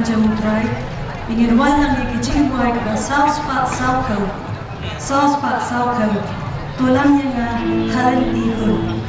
Jamudrai, ingin walang ikijiboy ka South Park Sauko, tulangnya nga halintihon.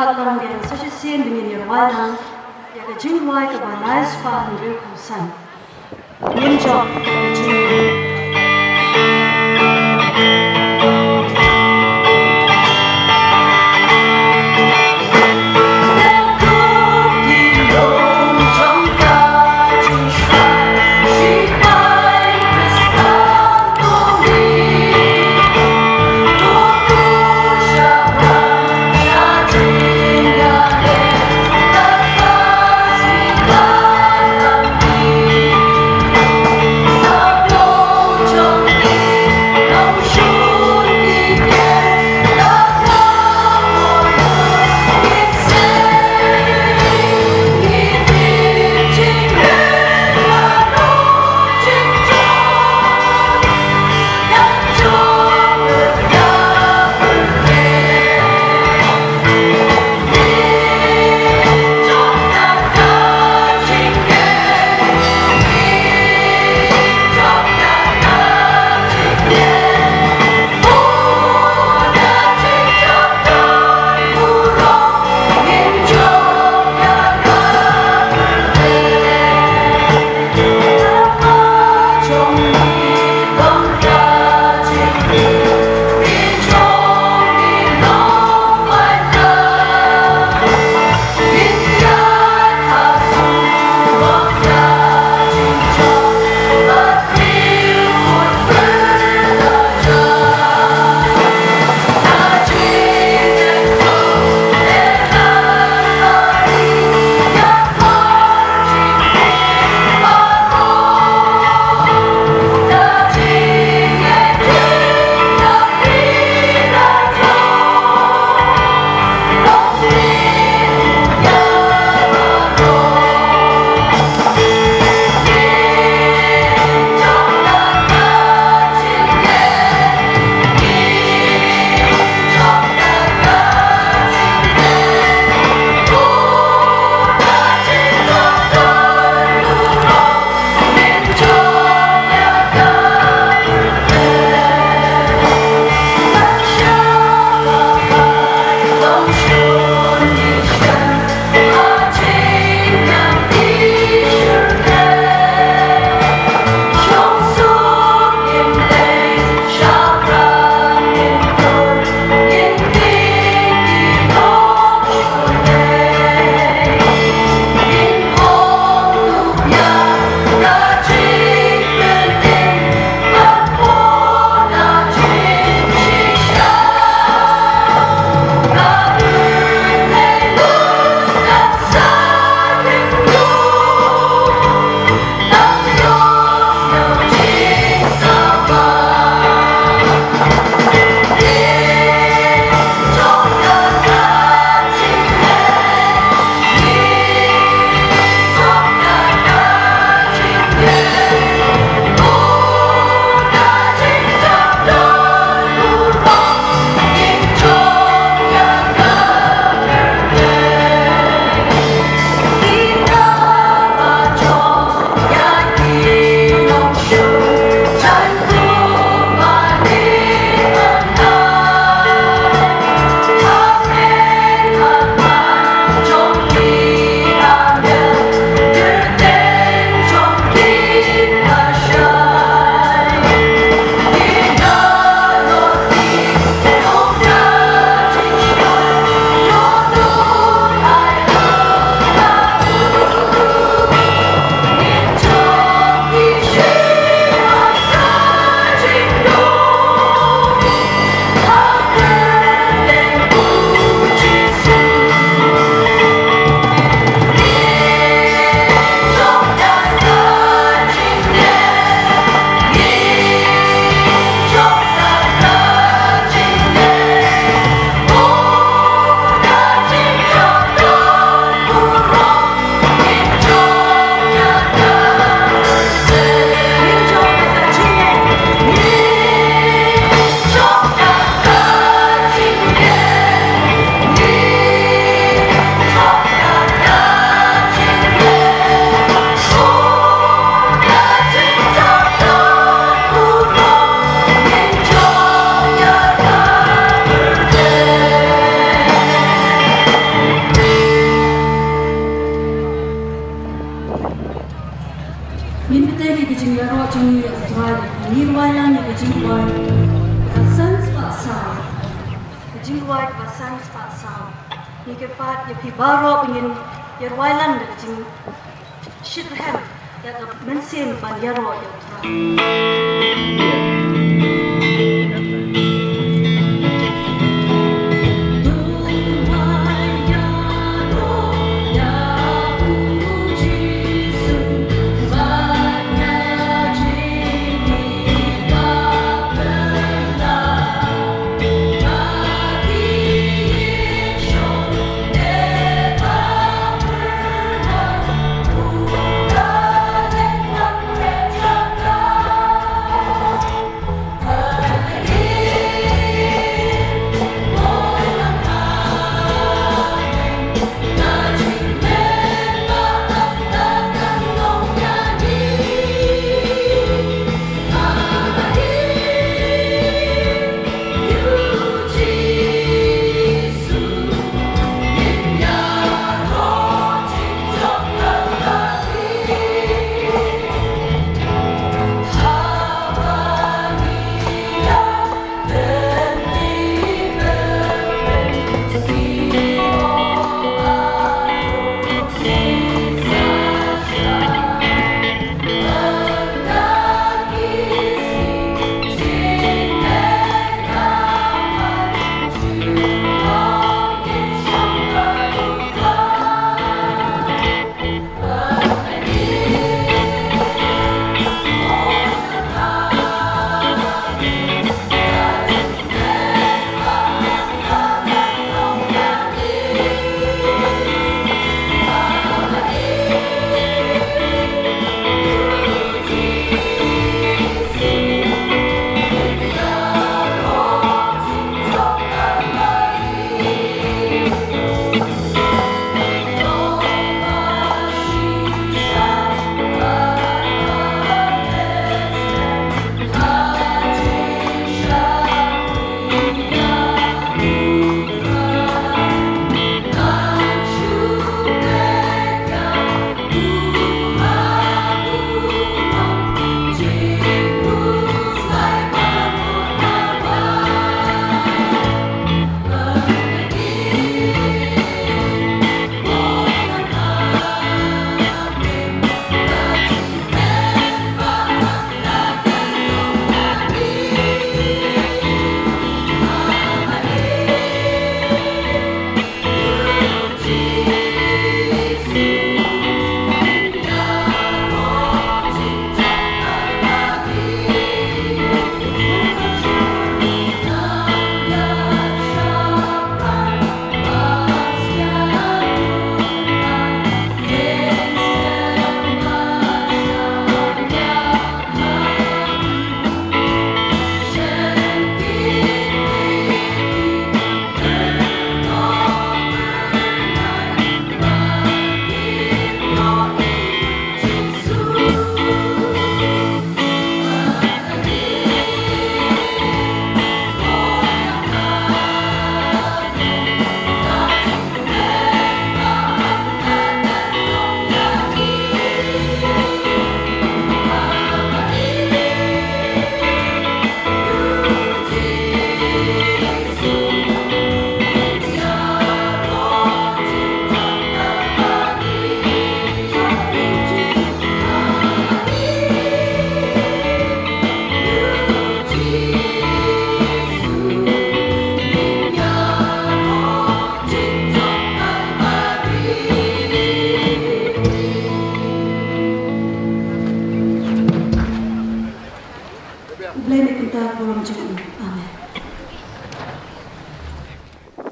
hatlang biang sasisien dengan yerwanang ya ke jingwai ke balai spa hundir kusan. Ninjok ke jingwai. nirwailan ni kajingwai sans pasal kajingwai sans pasal ni kepat ya pibaro ingin nirwailan ni kajing shithem ya ka mensin ban yaro ya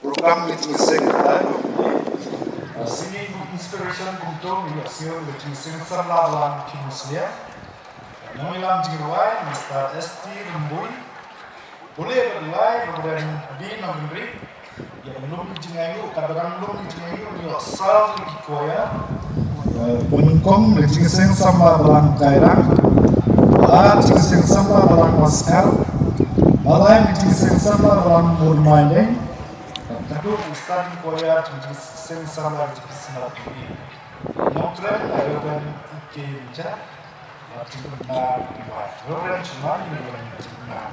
program meeting secretary singing inspiration untuk hasil meeting sensor lawan tim Muslim Namilam Jirwai Mr. ST Rembui boleh berlai kemudian di Nagri yang belum jingayu kadang belum jingayu ni asal di Korea Punkong meeting sensor lawan Kairang meeting sensor lawan Maskar Malay meeting sensor lawan Murmaileng Tentu Ustaz Korea meeting sensor lawan Jepang Nokren Ayoban Ike Bicara Jing benar Wai. Reverend cuma ini yang Jing benar.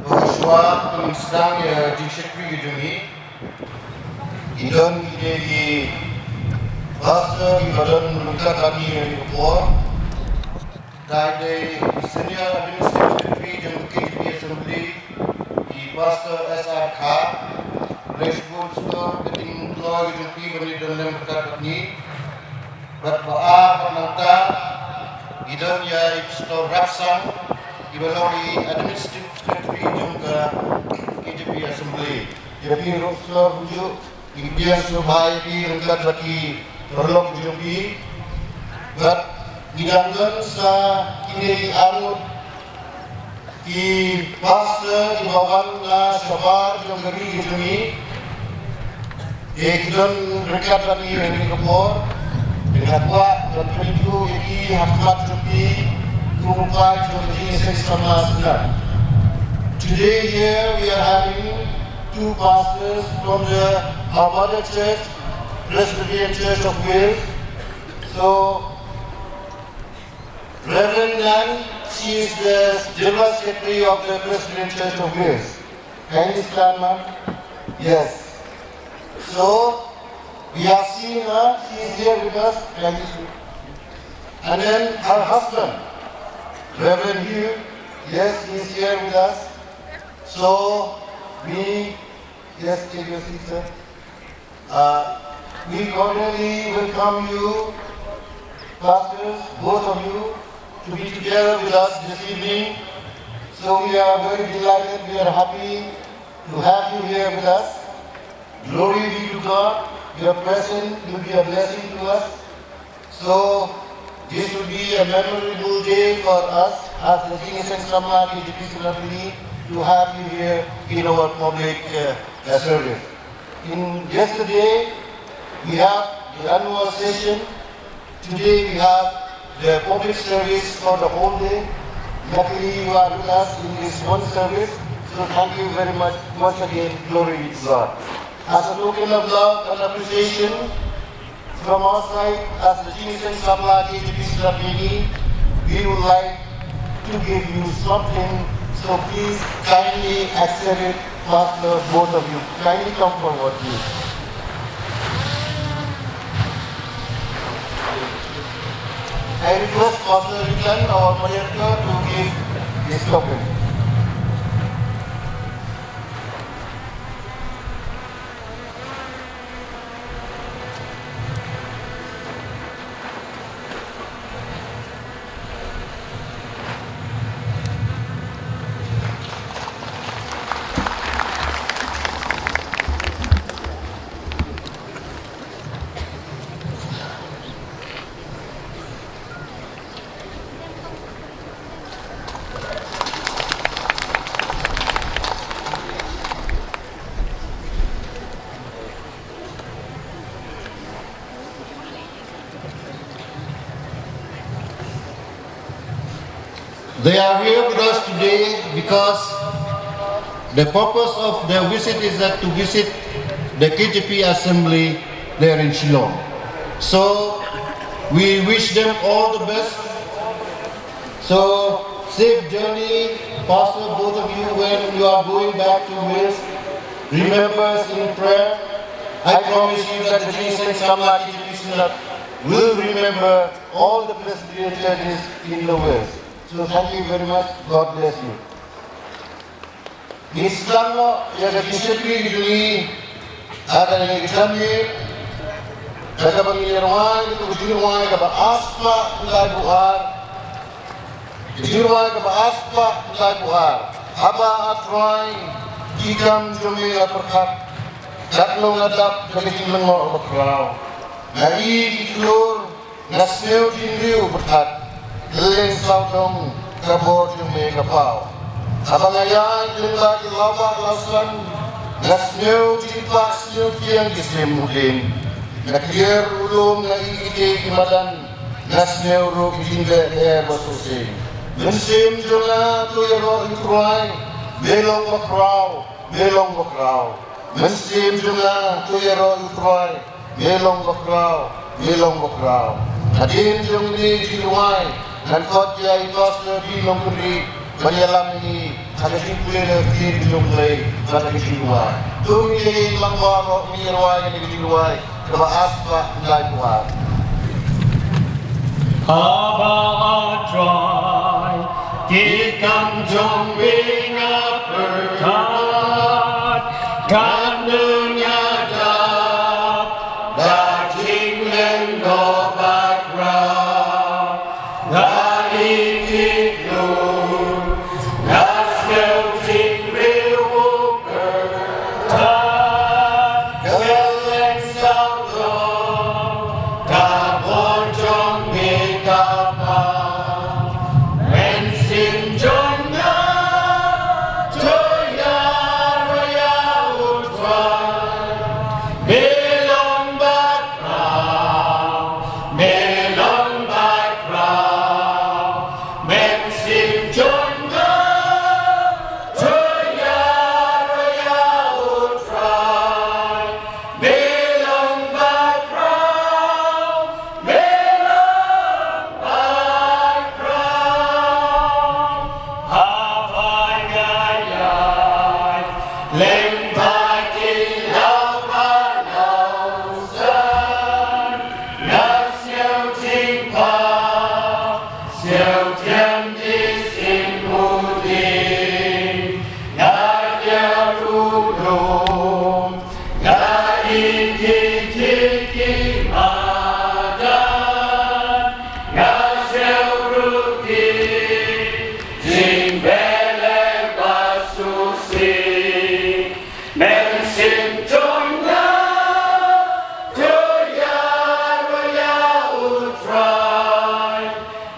Joshua sedang ya di Syekri Gedungi Idon ide di Pastor di badan mereka kami yang dikepor dari senior administrative region KGP Assembly di Pastor SRK Rashford Store keting keluar Gedung P beri dalam mereka kami berdoa penanta Idon ya Store Rapsang Ibalori administrative region ke KGP Assembly jadi Rosler bujuk Impian Subhai di Rengkat Laki Perlok Jumpi Bat Gidanggan sa Kini Anut Ki Pastor di bawah na Syabar Jonggeri Jumpi Ikdan Rengkat Laki Henry Kepor Dengan buat dan penju Iki Ahmad Jumpi Kumpai Jumpi Sama Senang. Today here we are having two pastors from our mother church, Presbyterian Church of Wales. So, Reverend Nan, she is the General Secretary of the Presbyterian Church of Wales. Can you stand, ma'am? Yes. So, we have seen her, she is here with us. Can you see? And then her husband, Reverend Hugh, yes, he is here with us. So, we, yes, take your seat, sir. We cordially welcome you, pastors, both of you, to be together with us this evening. So we are very delighted, we are happy to have you here with us. Glory be to God, your presence will be a blessing to us. So this will be a memorable day for us as the Jingiseng Samla KGP Sulawesi to have you here in our public service. Yesterday, we have the annual session. Today, we have the public service for the whole day. Luckily, you are with us in this one service. So thank you very much once again. Glory be to God. As a token of love and appreciation from our side, as the Jingiseng Samla KGP Sulawesi, we would like to give you something. So please kindly accept it, Pastor, both of you. Kindly come forward, please. I request Pastor Richard, our moderator, to give this token. They are here with us today because the purpose of their visit is that to visit the KGP Assembly there in Shillong. So we wish them all the best. So safe journey, Pastor, both of you, when you are going back to Wales. Remember us in prayer. I promise you that the Jingiseng Samla KGP will remember all the Presbyterian churches in the Wales. So thank you very much. God bless you. Di sebelah yang ada Syekri Gedungi ada yang Islamik, ada pengiriman itu kejurungan ke aspa mulai buar, kejurungan ke aspa mulai buar. Aba atrai jikam jomil perkat, datlong adap kalikin lengok berkerau. Nari dikelur nasneu dinriu berkat. Leng saudong kabor jume kapau. Abangayan lengba di lawak lausan. Nasneu jipak sneu tiang kisem mudin. Nakir ulung na iide imadan. Nasneu ro kijingga leher basuse. Mensim jonga tuyaro ikruai. Belong bakrau, belong bakrau. Mensim jonga tuyaro ikruai. Belong bakrau, belong bokraw. Hadin jong ni jiruai dan kot jai pastor belong kuri banyalam ni ada simpulan di belong lay kata jiruai. Tung ni langbaro ni jiruai ni jiruai kaba aspa ngai kuat. Haba adrai kikam jong winga perkat kan dunia dak daging lenggo bakra dari itu nasel sing rewu kertat geleng sabdo kabon jong mikapa mensin jongna joya roya utwan belong bakra mensin jongna joya roya utwan belong bakra Leng bagi lawan lausan, na siêu chinh pa, siêu thiên di sinh mù đi, na yêu ru lùng, na in di chi ki ma dan, na siêu ru di, jing bele basusi. Mensin jongna joya roya utrai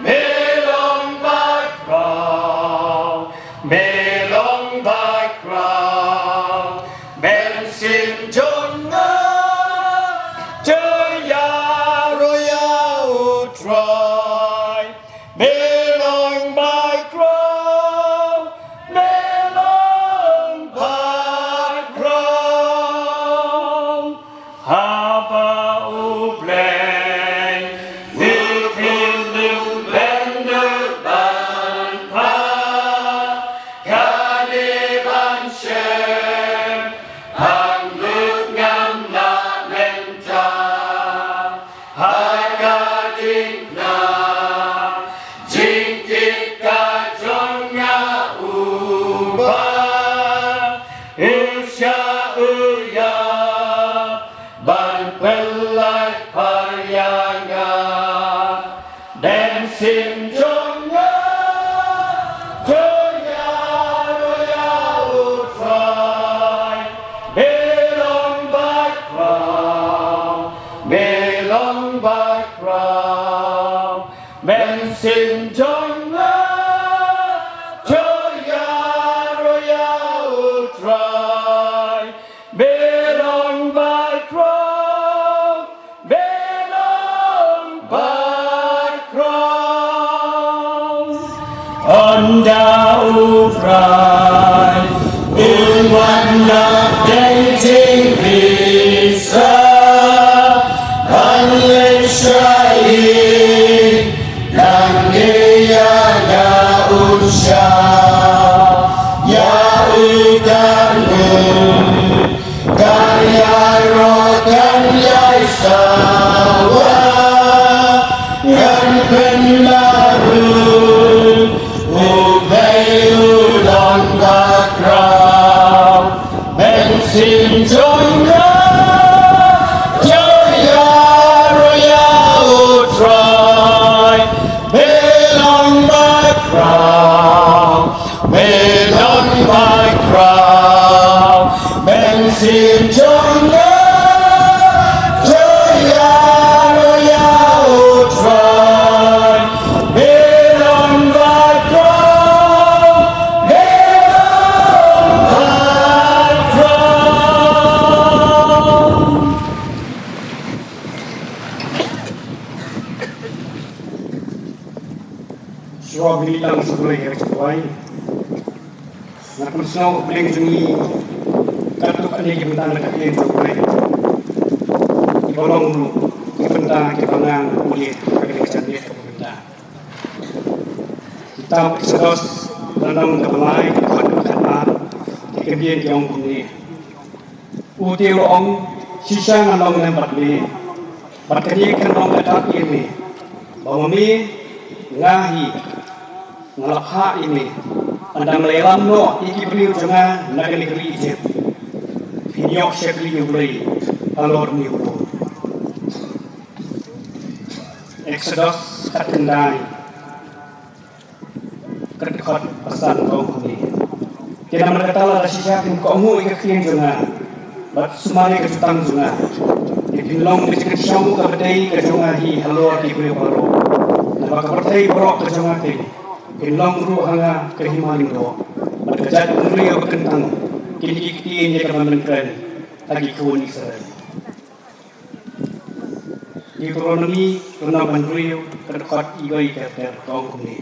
melong bakra mensin jongna joya roya utrai melong bakra Haba ubleng, dikin lung bender ban pa, kani ban shem, hang lung ngam na menta, haga dik na, jingkit ka jong nga uba, isya uya. Ban pelai payanga dan sim jongga joya roya utrai belong bakra ben sim jongga joya roya utrai belong bakra Onda utrai Ilwanda denting bisa Anle syai Nangeya ya unsya Ya ikanu Kaya rokan ya isawa Yang penlaru Bensin jongga joya roya utrai belong bakra bensin jongga joya roya utrai belong bakra Suwa bilang sebuah yang sesuai. Nak musnah boleh jungi kartu kali yang kita nak kali sesuai. Ibolong benda kita menang boleh kerja ni benda. Kita sedos dalam kemalai kerana kebiasaan yang ini. Uti orang sisa ngalong nempat ni, berkerja ngalong ketat ini, bahawa mi ngahi ngalapha ini, anda melelam no iki beliau jangan nak negeri Egypt, hinyok sekali beli alor ni ulo. Exodus katendai kerkot pesan kau ini. Kita berkatalah sisa kim kau mu ikat jangan. Bat sumari ke jutang junga, ikinlong ke siamu ke bedai ke junga hi halor di beri baru, nampak bertai borok ke junga ti, ikinlong ru hanga ke himaling do, bat kejat ngeri apa kentang, kini kini ke keren, lagi kawan Israel. Deuteronomy kena bandriu kerkot igoi ter tong kuni.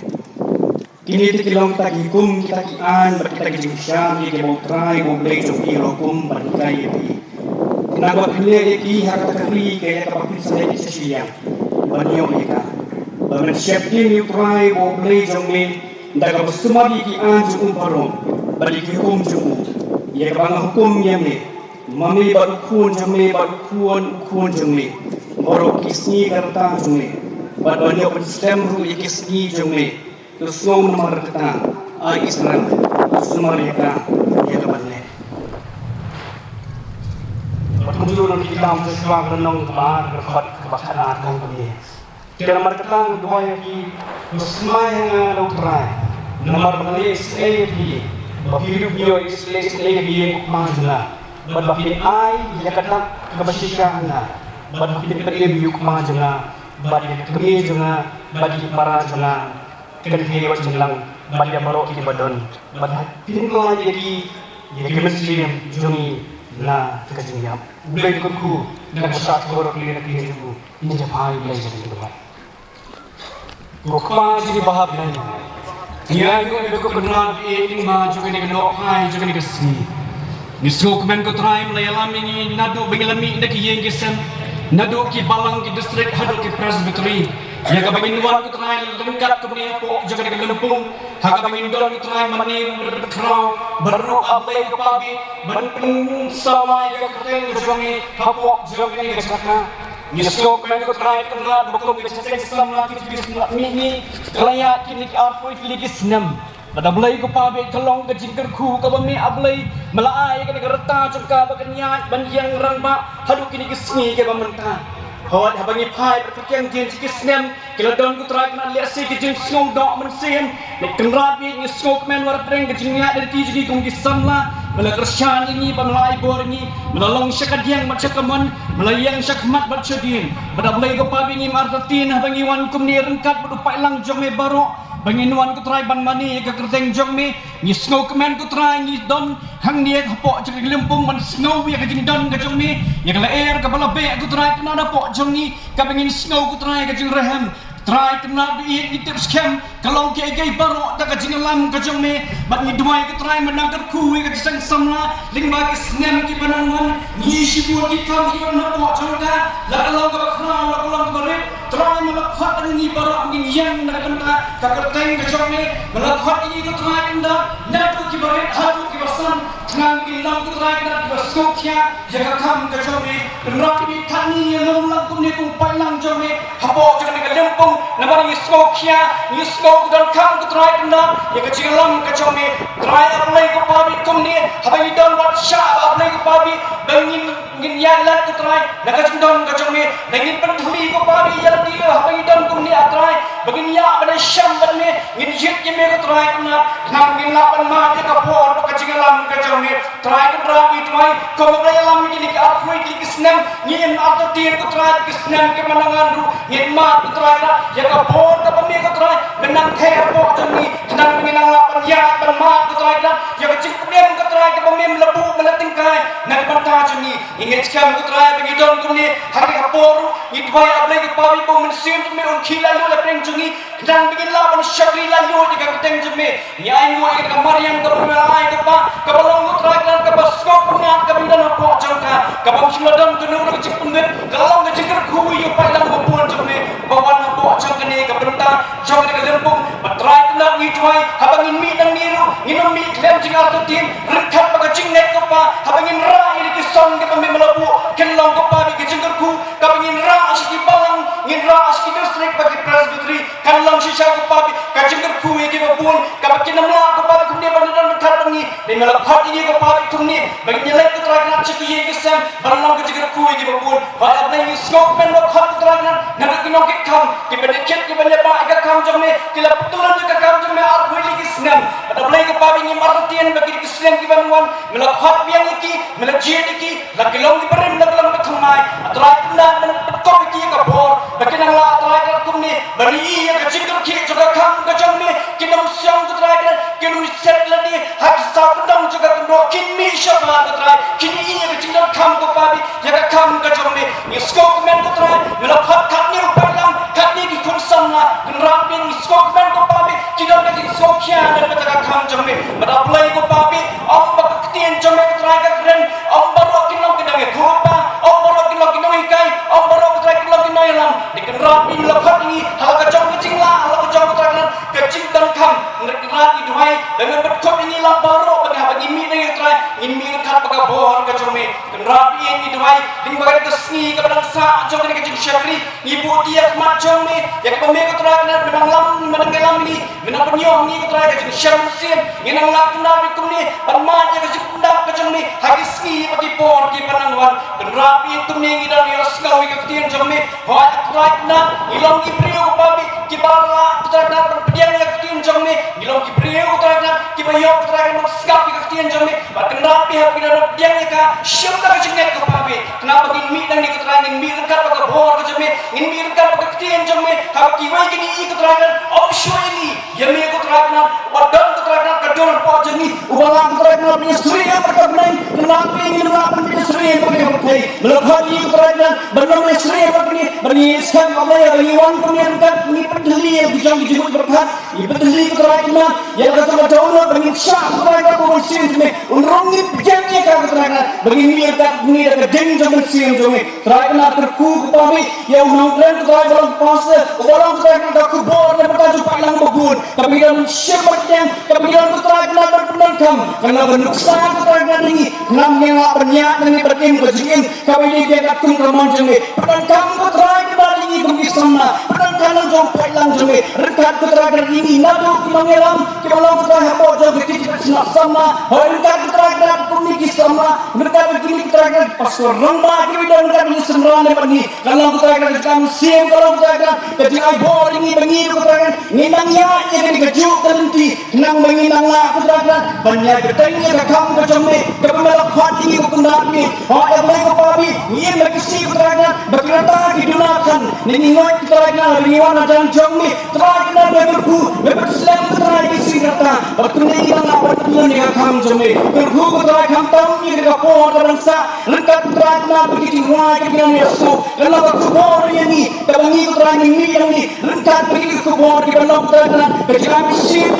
Kini tikilong kita hikum kita kian berkita kijingsyam kita mau try mau beli joki hukum berkai ini. Kenapa pilih iki harga kali kaya kapapin saya di sesiang banyak mereka. Bahan siap ini try mau beli joki daga bersama di kian jum parong balik hukum jum. Ya kabang hukum yang ni mami baru kun jumi borok kisni kerta jumi bad banyak penstem ru ikisni jumi. Terus nomor kita, Israel, semua mereka yang kebanyakan. Kemudian kita mencoba renung kebar berkot kebakaran kami. Kita nomor kita dua yang semua yang ada terai. Nomor kali Israel, bahiru bio Israel bio kumajuna. Bahiru ai yang kata kebasikannya. Bahiru kali bio kumajuna. Bahiru kali juga, bahiru para juga. Kerja buat jenlang, banyak barok di badan, banyak pintar jadi Muslim jungi na kerjanya. Boleh ikutku dengan besar barok di negeri itu, ini jemaah belajar di tempat. Rukma jadi bahab dan dia juga ikut benar ini mah juga ni kenok hai juga ni kesini. Nisuk men ko try melayalam ini nado bengelami nak yang kisah nado ki balang ki distrik hado ki presbytery. Ya kabangin luar ko try lengkap kemudian po juga dengan lempung hak kabangin dol ko try mani berkerau baru abai ko pabi ban sama ya keteng jogi hapok jogi ni kesakna nisko men ko try kenal bokom kesek sama ki bismillah ni kelaya kini arpo lagi senam pada belai ko pabi kelong ke jingkerku kabami ablai melaai ke gerta cungka baganya ban yang rangba hadu kini kesni ke bamenta hot habangi pai perkian jin sikisnem kila don ku try kena lihat si kijing sngong dok mensen nek kenrat bi ni skok men war treng kijingnya dari tiji kong kisamla mala kersyan ini pamlai bor ni melalong syakadiang macakaman melayang syakmat bacadin pada belai ko pabi ni martatin habangi wan kum ni rengkat berupai lang jong me barok banginuan ku try ban mani ke kerteng jong me ni skok men ku try ni don hang ni hapok cek lempung man snow ya kijing don ke jong me ya kala air ke bala be ku try kena dapok jong ni ka bangin snow ku try ke jing rehem try kena di tips scam kalau ke gai barok dak jing lam ke jong me bat ni duai ku try menang ke ku ke jing samla ling ma ke snem ki banangan ni shibu ki kam ki na po jong ka la kalau ka khna la kalau ka re try melakhat ni barok ni yang na kenta ka kerteng ke jong me melakhat ini ku try kenda na tu ki bare hatu ki basan ngang ki lam ku try kena berskokya ya ka kam ke jong me rak ni thani ni lom lam ku ni ku pai lang jong me hapo jong ni ka lempung nampak ni skok dan kam ku try kena ya ka jing lam ke jong me try aplai ku pabi kum ni habai don wat sha aplai ku pabi bangin ngin ya lat ku try na ka jing don ke jong me bangin penthui ku pabi ya dia habai don kum ni atrai bangin ya bana syam ban me ngin yit ye me ku try kena nam ngin la ban ma ke ka por ka jing lam ke jong me try ku rawi try ko ba lam ni ka afui ki kisnem ngin ato tir ku try kisnem ke manangan ru ngin ma ku try ya ka por ka pami ku try menang the po jong ni nang ngin la ban ya ban ma ku try ya ka jing problem ku try ka pami lebu melating kai nang ban ta jong ni ingin skam ku try bagi don ku ni hari ka por ni try ablai ku pawi po mensim me on khila lu la preng jong ni dan bikin lawan syakri lalu di keteng jeme ni ai mo ai kamar yang termelai ke pa ke balong utrakan ke baskop pengat ke bidan apa jangka ke bang suladam ke nur ke cipundit kalau ke jengker kui yu pai lang mapuan jeme bawan apa jangka ni ke bentang jangka ke lempung batrai kena ni tuai habangin mi dan niru nginum mi klem jingar tutin rekat baga jingnet ke pa habangin ra ini ke song ke pembe melabu kelong ke pa ke jengker ku ke bangin ra asyik balang ngin ra asyik distrik bagi presbytery kalau sisa ke pa ke jengker ku ke babun ke bakin namla ke pa kumni bandan rekat bangi di melakhat ini ke pa kumni bagi nyelek ke terakan cik ye ke sam barang ke jengker ku ke babun pada ni skop men lakhat terakan nak kinok ke kam ke bedeket ke banya pa ke kam jome kila betulan ke kam jome ar beli ke senam ada beli ke pa ni martian bagi ke senam ke banwan melakhat biang iki melajit iki lagi long di berim lagi long ke thamai atrai nak men betok iki ke bor bagi nang la atrai ke kumni bari iya ke jengker ki juga kam ke jome kinam siang ke terakan kinam set lagi hak sa pedang juga kendok kini syaba ke terakan kini iya ke jengker kam ke pa ya ke kam ke jome ni skop men ke terakan melakhat kat ni upalang kat ni ki kun samna rapin skop men ko papi kidon ka skop kya dan betaka kam jome bada play ko papi amba ketien jome ketraga keren amba ro kinong kidang khopa amba ro kinong ikai amba ro kinong lam diken rapin lakhat ni halaka jom kecingla halaka jom ketraga kecing dan kam ngerat ni duhai dengan betkop ini lam baro bagi bagi mi ni trai in mi kat baga bohor ka jome ken rapi ni duhai ding baga kesni ka badang sa jome ni kecing syakri ibu dia macam ni yang pemik keterangan menang lam menang lam ni menang penyong ni keterangan jadi syamsin menang lam kena bikum ni permanya ke jendap ke jeng ni hagiski bagi por ki panangwan dan rapi itu ni dan ni rasgawi ke ketian jeng ni hoa keterangan ilong ki priyo pabi ki bala keterangan perpedian ke ketian jeng ni ilong ki priyo keterangan ki bayo keterangan maskap ke ketian jeng ni bahkan rapi hapi dan perpedian ka syamda ke jeng ke pabi kenapa mi dan ni keterangan mi dekat ke bor ke jeng ni ngin mi dekat ke ketian jeng ni hab ki wai kini i keterangan opsyo ini yang mi keterangan badan keterangan kedul po jeng ni ubalang keterangan punya suri yang berkabnai kenapa ingin melakukan punya suri yang berkabnai melakukan i keterangan benar ni suri yang berkabnai beri skam kamaya beri wan punya dekat ni peduli yang bijang dijemput berkat i peduli keterangan yang kata macam Allah beri syak keterangan ko sin me unrongi bijangnya ka keterangan beri mi dekat ni dekat jeng jeng sin jeng keterangan terku kepami yang unang keterangan pasal orang keterangan tak kubur dan bertajuk palang babun kemudian syabat yang kemudian keterangan berpenangkam karena benuksan keterangan ini enam yang penyak dengan berkim berjingin kemudian dia katung kerman jengge penangkam keterangan ini berbisana penangkam jom palang jengge rekat keterangan ini nadu mengelam kebalang keterangan pojok kecil senak sama rekat keterangan pemiki sama rekat begini keterangan pasal remah kemudian rekat ini semeran depan ini kalau keterangan kami siap kalau keterangan ketika bor ini bengi keterangan nginangnya yang dikejuk terhenti nang menginang lah keterangan banyak ketengnya kakam kecome kemelak hati kependak ni ada mereka papi ingin berkesi keterangan berkata digunakan ningoy keterangan riwan dan jom ni keterangan berku berselang keterangan isi kata berkuning yang berkuning ni kakam jome berku keterangan tahu ni kapor bangsa lengkap keterangan begitu wah kemudian yesus kalau kubur ini kebangi keterangan ini yang ni lengkap begitu kubur di dalam keterangan kejalan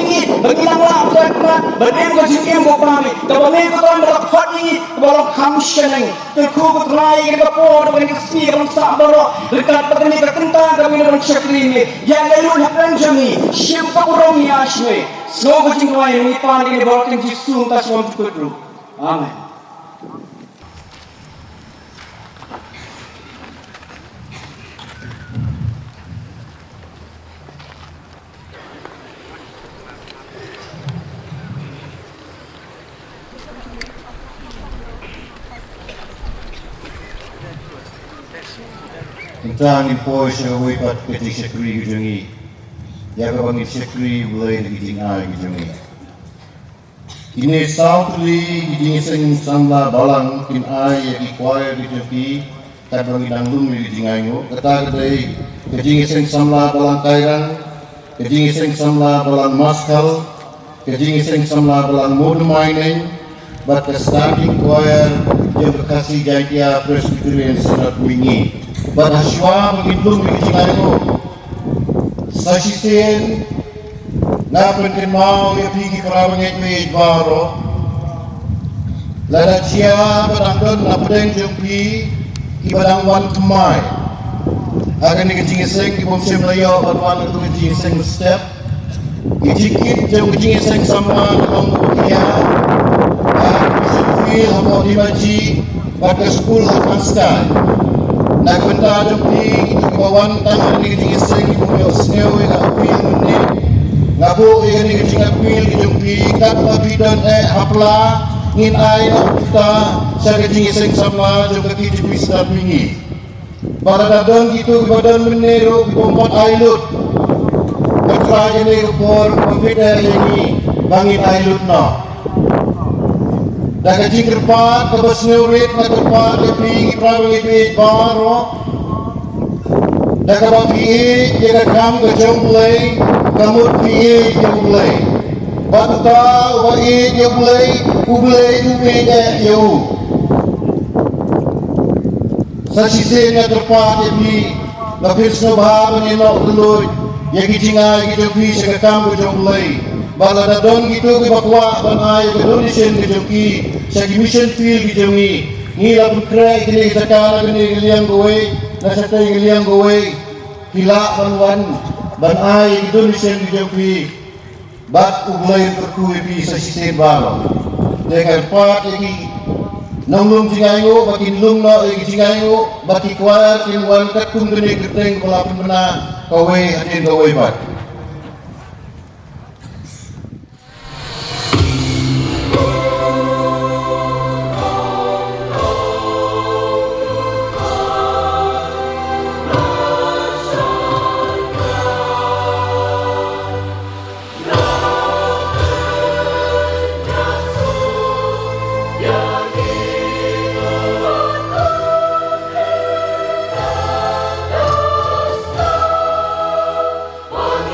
ini beginilah keterangan berdem kejikim bopami kebangi keterangan berkat ini kebalang hamsheneng terku keterangan ke kapor dengan kesini bangsa baru lengkap petani ketentang kami dalam syakri ini yang lalu happen jami siapa orang ni asme semoga jingwai ini pani ini berarti jisu tas wam tukru amin. Tentang ipo siya wipat ketik syakri gujongi. Yaga bangit syakri mulai digiting ay gujongi. Kini sautli giting sing samla balang kin ay yaki kwaya gujongi kat bangit anglung digiting ay ngo. Kata kadai giting sing samla balang kairan, giting sing samla balang maskal, giting sing samla balang modumaineng, but the standing choir yang bekasi Jaitia Presbyterian Senat Wingi. But Hashwa mengitlung di Jingayo sa sisen na penkenmau ya pigi perawangit me baro lada cia badang don na pedeng jempi ibadang wan kemai akan ni kecing seng di bom sem layo badwan tu kecing seng step gijikit jam kecing seng sama dalam bukia feel hamo di maji pada school hafasta na kwenta jempi bawan tangan ni kecing seng di bom snew ila feel menit ngabo ikan ni kecing apil jempi kat babidon hapla ngin ay na kita sa kecing seng sama jam kaki jempi start mingi para dadon gitu badan menero bompat ailut bertraje ni por pembeda ini bangin ailut no dah kecing kerpat kebas neurit na kerpat lepi prawang ipi baro dah kabang pi jaga kam ke jomblay kamut pi jomblay batuta ubai jomblay ublay ubi yau sa sisi na terpat yapi lapis no bahaban inok tuloy yaki jinga yaki jopi sa kakam ko jomblay bala na don gitu ki bakwa banay ka donation ki joki sa mission field ki jomi ngila pukray kini sa kala kini giliang gaway nasa tayo giliang gaway kila banwan banay ki donation ki jopi bat ublay perkuwi pi sa sisi balo dekan pat yaki Namlung jingayo bakin lung no igi jingayo baki kwar kin wan katung geni keteng kala pemena kawe hadin kawe bat One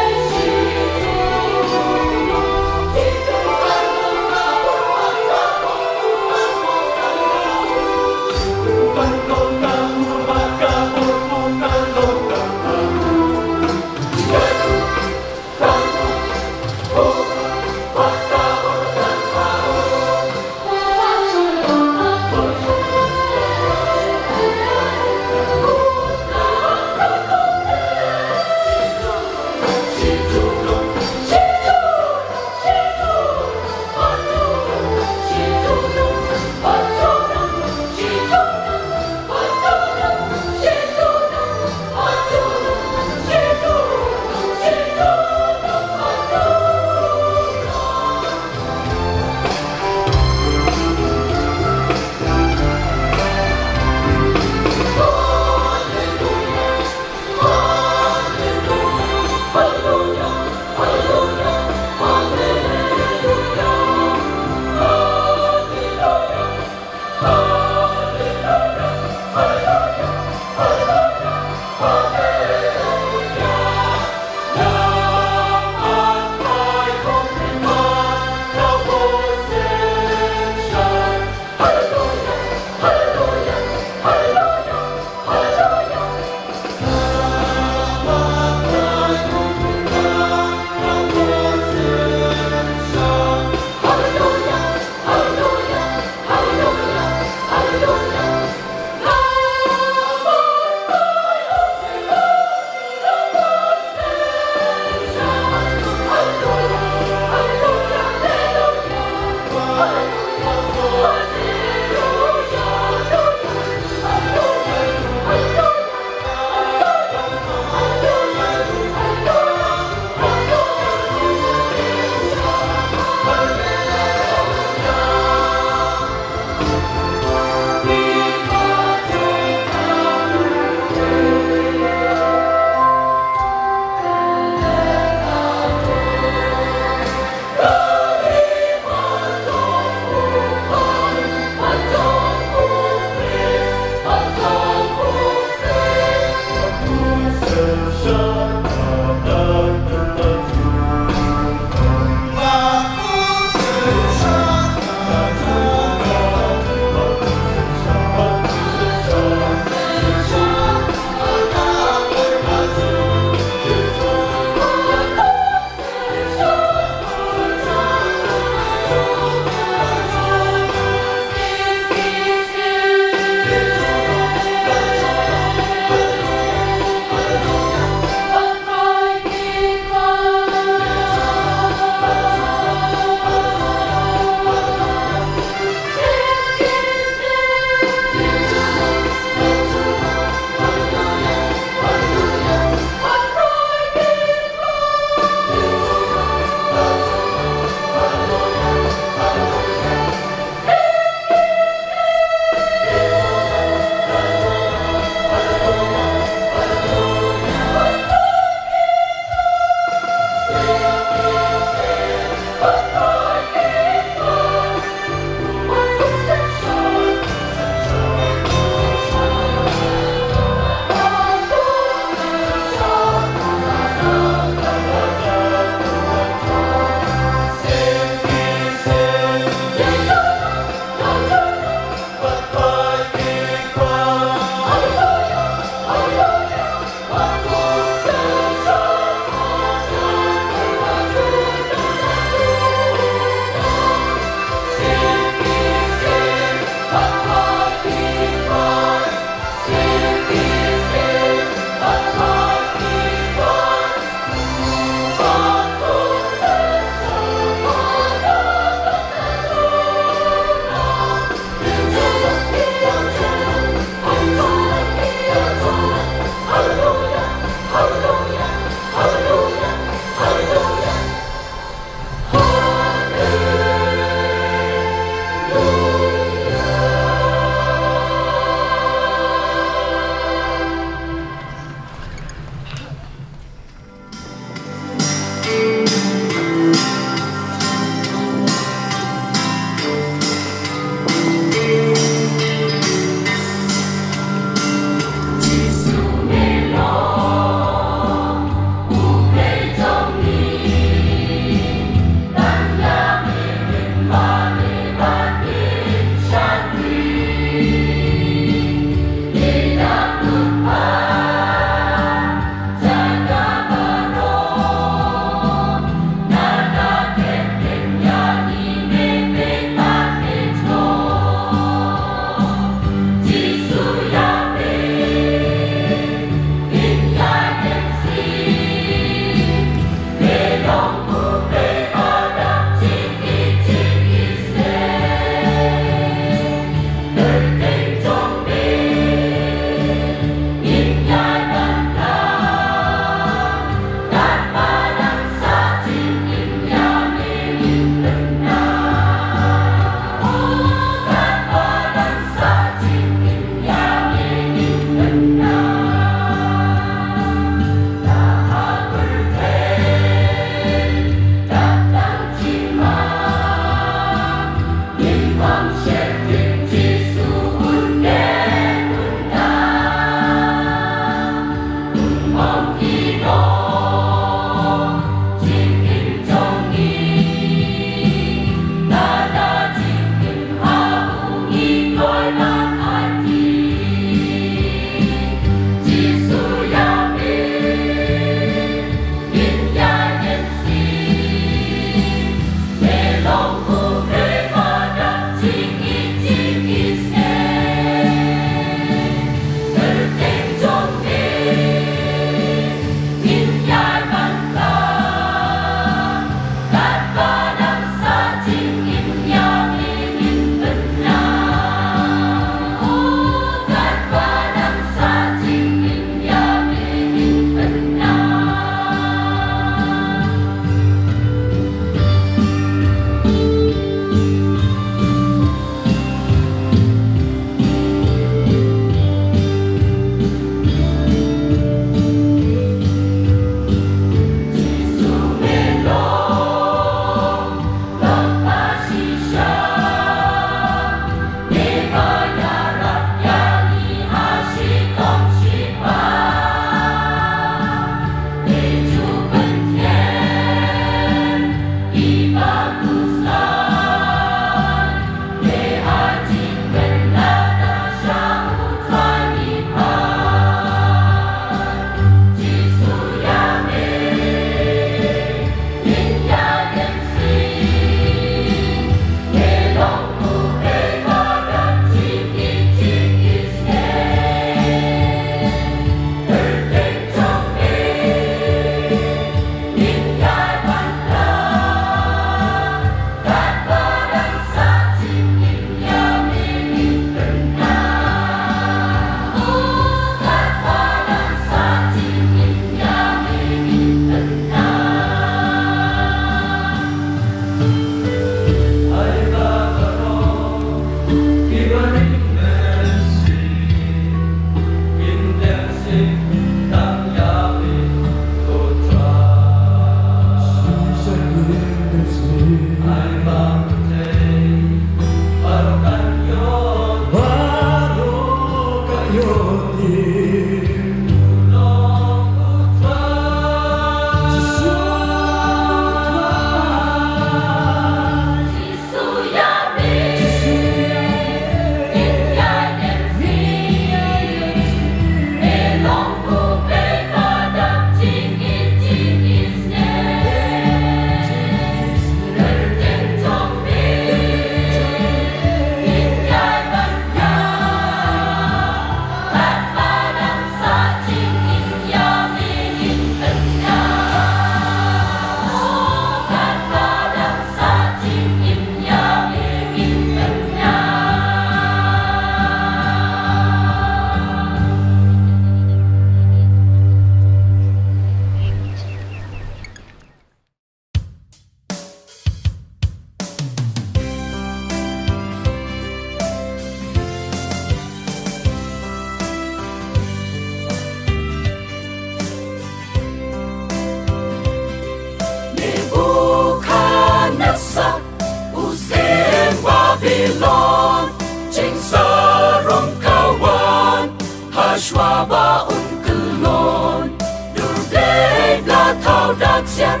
kelon Cing sarong kawan Hashwa baun kelon Durblay blatau daksian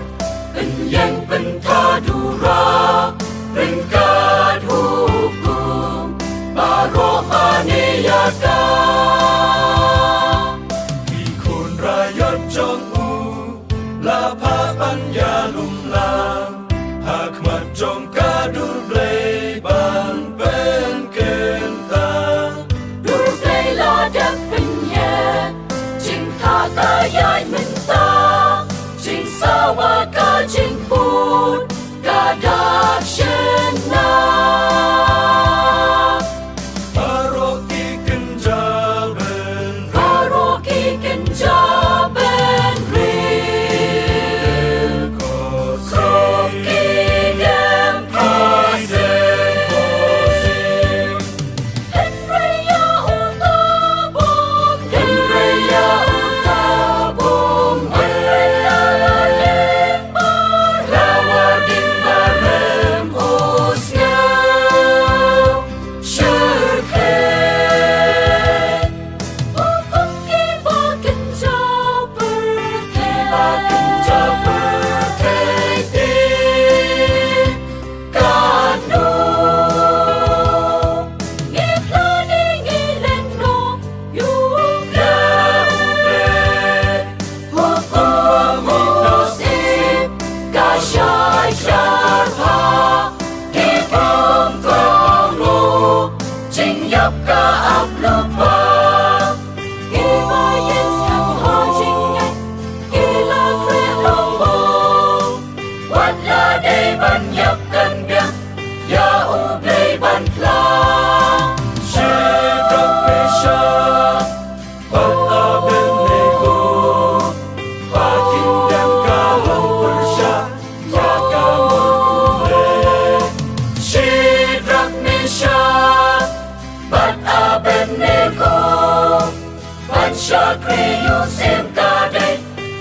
Penyeng pentadura Ringkat hukum Barok maneyaka Ikun rakyat jong'u Lapa panya lumlang Hakmat jong kadur blay ban pen kentang Dur blay ladak penye Jing ta kayay mentang Jing sawa ka jing put Kadak syena Paroki kenjaben Paroki kenjaben Ril Kroki dem kosim Henrya utabong Henrya utabong Henrya lembar Lawadin barem usnya Syurkhen Hukum kiba kenja berteti Kanu Ngiplani ngileno Yukla Hukum musib Kasyai syarha Kipong tonglu Jingyap ka ablupa Ibayin sang ho jingyay Ila kre lomo Wat la day ban yap kan biang Ya ublay ban plang Syedrak pesha Bat aben nego Pakin dem kalang persya Ya kamul ublay Syedrak mesha Bat aben nego Ban syakri yusim kadai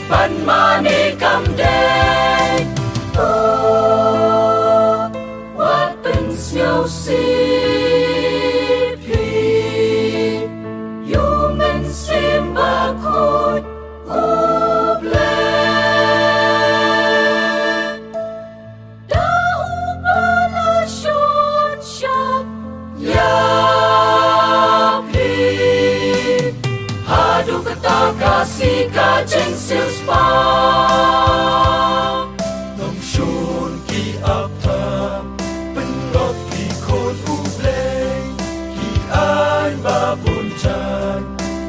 Ban mani kamdai Oh, wat pen smiau sipi Yu men sim bakut ublay Da ubala syut syak Yapi Hadu kata kasih kajeng silspa Nong syun ki apta Penot ki kon ublay Ki ay babuncan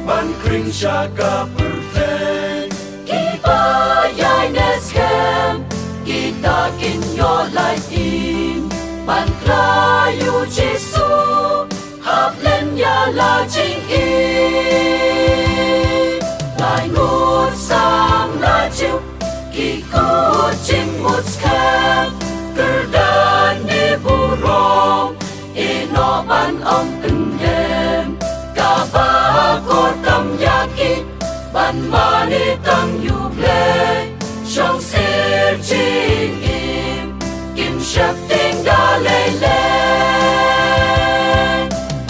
Man kring syaka perteng Ki bayay neskem Kita kinyo lain Man klayu Jesu Hablen ya la jing in Lai ngut sang la chiu Ki kut jing mut skem Kerdan ni burong Ino ban om penyem Kabakor tam yakit Ban mani tam yublay Syong sir jing im Kim syap ting da lay lay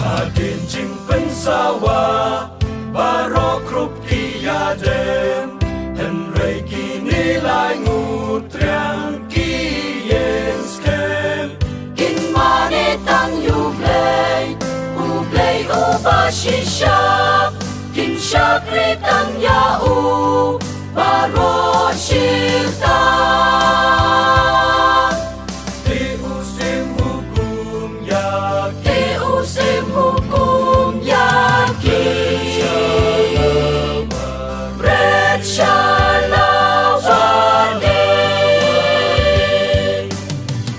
Adin jing pensawa Barok krup kia dem Henry kinilay ngutriang kiyen skem Kin mani tang yublay Ublay uba shisha Kin syakri tang yau Barok shilta Ti usim hukum yakin Ti usim hukum yakin Bret shalawani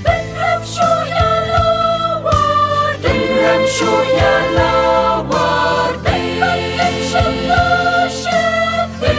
Benrem shuya lawar Benrem shuya lawar Benrem shuya lawar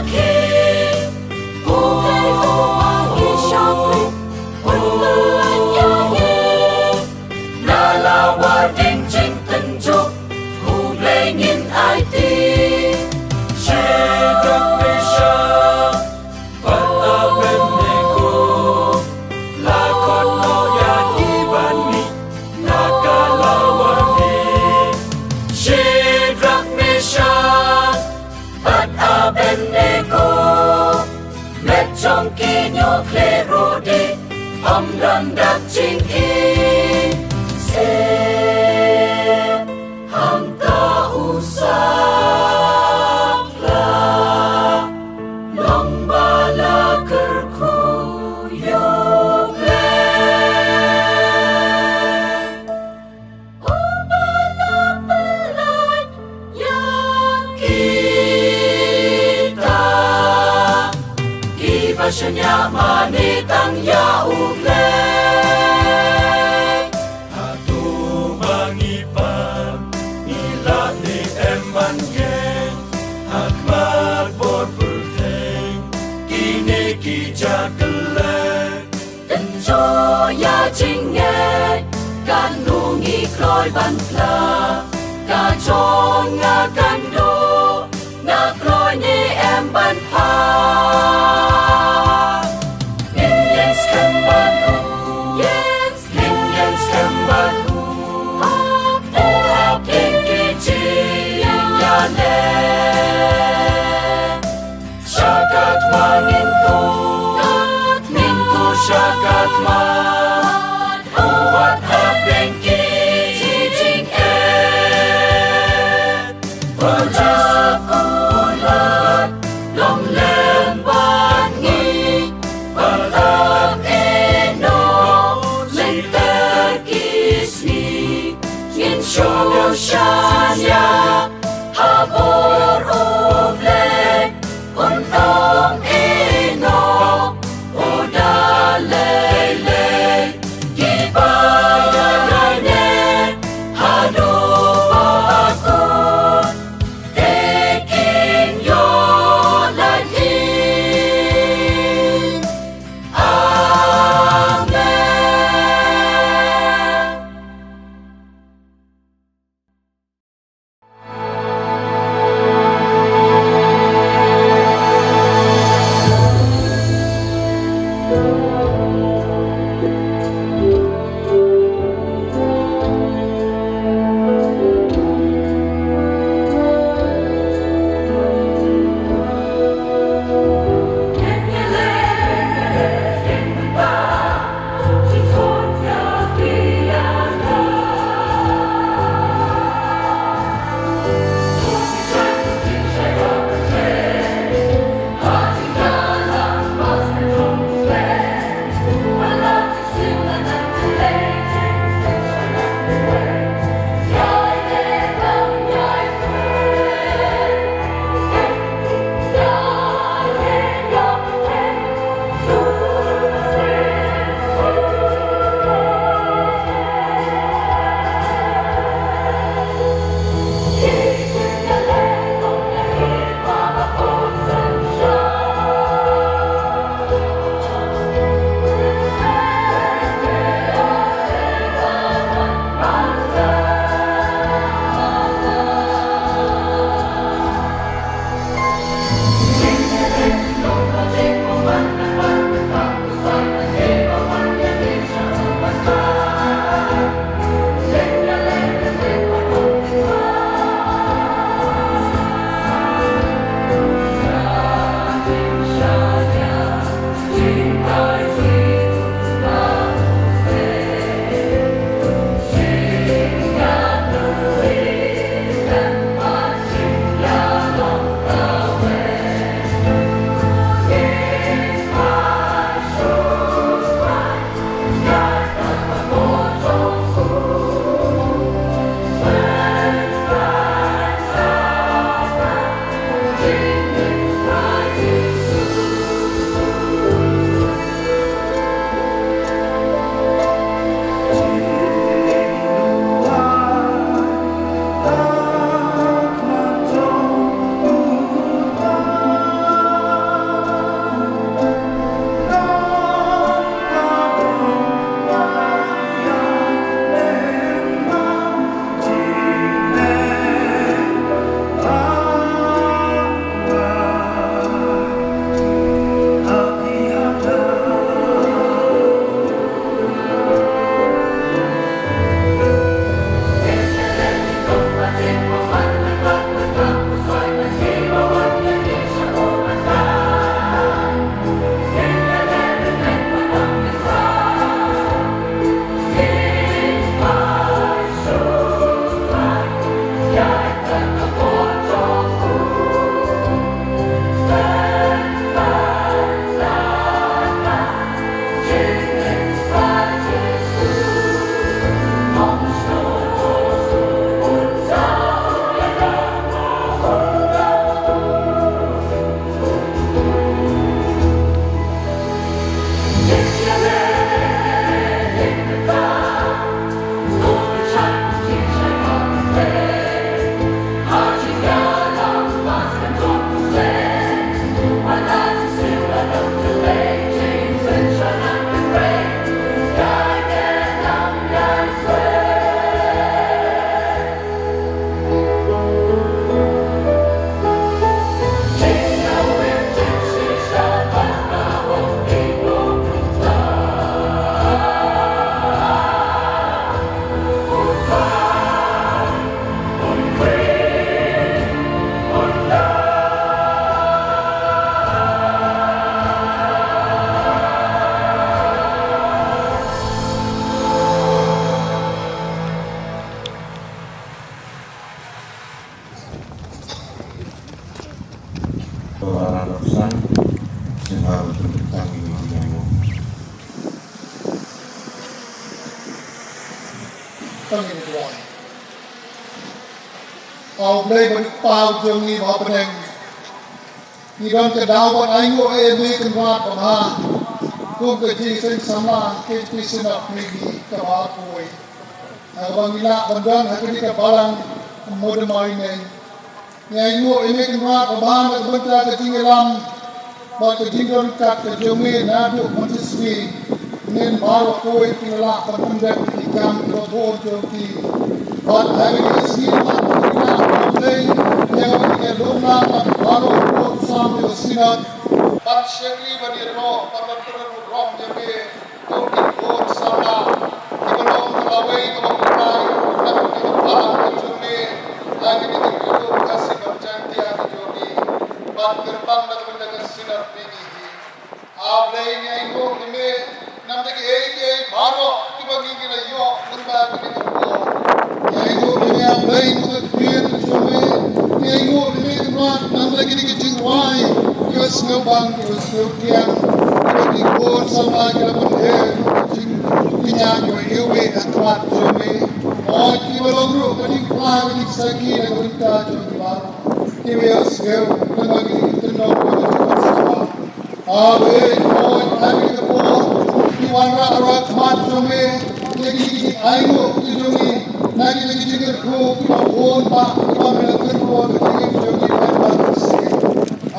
akhir. Oh, isyapri Unlan nyanyi Nalawa din jing tenjuk Hublay ngin ai ti Syedrak Malaysia Pada bennego Lakon no yan ibani Nakalawani Syedrak Malaysia Pada bennego Met trong kinyo klerodi Om randak jing in Se Hanta usapla Lombala kerkuyoble Umbala pelai yang kita Ibasya manitang yauble Atu mangipan Nila ni emman gen Hakmat bor perteng Kini kijakelek Tenjo ya jingek Kanungi kloy bantla Kajong ngagando Na kloy ni emban pa Syakat mangintu syakat man Buat hapeng ki jing pangin duai au blai ban pau jong ni ba peneng ni don ke dau ban ai ngo e me kan wa ba ha kum ke ji sen sama ke ti sen up ni ka ba koi abang ila bandang hakini ka balang modern mai nei ni ai ngo e me kan wa ba ba ma banta ke tingelam ba ke jingon kat ke jome na du matiswi nen bawa koi tinala ka pundak ki kam ko bo jo ki ba hai ni si ma na play yang ke lomna ka bawa ko sam yo sinat ban shekri ban ro ban ban rom je be ko ki ko sala ki ba long ka wei ko ba kai na ki ba ka jome lagi ni ki ko ka si ban chan dia ki jodi ban gerbang na benda ka sinat ni ablay ni ai ko ki me nam de ke baro ki ba gi na yo murba ki ni ko ai ko ni ablay ko ki to me ni ai ko ni ma nam de ki jing wai ki was no bang ki was no tiang ki ko sama ki ba he jing ki nya yo ewe atwa to me o ki ba lo ru ki kla ki sa ki na ko ta to ki ba ki we as go na ki to no ko ta awe oi tadi ke po ki wara ara khat jome ki aino ki jome na ki jigar ko ki on ba ki ba mela kar ko ki jogi ba se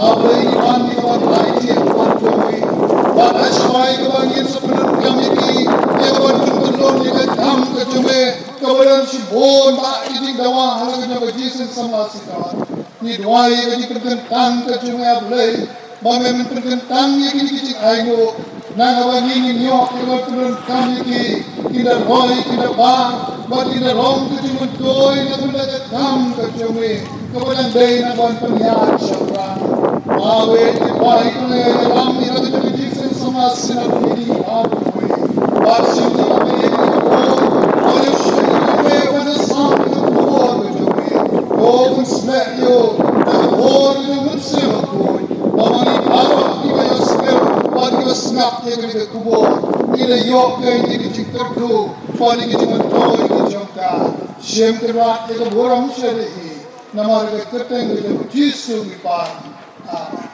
awe iman ni ba lai ti ko jome ba ashwai ko ba yin sapna kam ki ye ba kun lo ni ka tham ka jome ka ba shi bon ba ki ding dawa hala ka ba jisen samla sika ni dwai ka ni kan tang ka jome ablai Mama mententang ye kini kicik ayo, nang awak ini nyok dengan turun kami kita roy kita bar, buat kita long tu cuma toy, nak benda ketam kecumi, kemudian day nak buat penyiar syurga, awe dipai tu le lam ni ada tu kicik sama sinar ini aku, barsih ni kami ini kau, oleh syurga kami pada sampai kau kecumi, kau pun smek yo, nak kau tu pun smek kau. Bawani bawa kita yang semel, bagi kita snap dia kita kubur. Kita yok ke ini kita terdu, bagi kita mentoy kita jangka. Siem kerat kita borang syarihi, nama kita keteng kita Yesus mipan. Amen.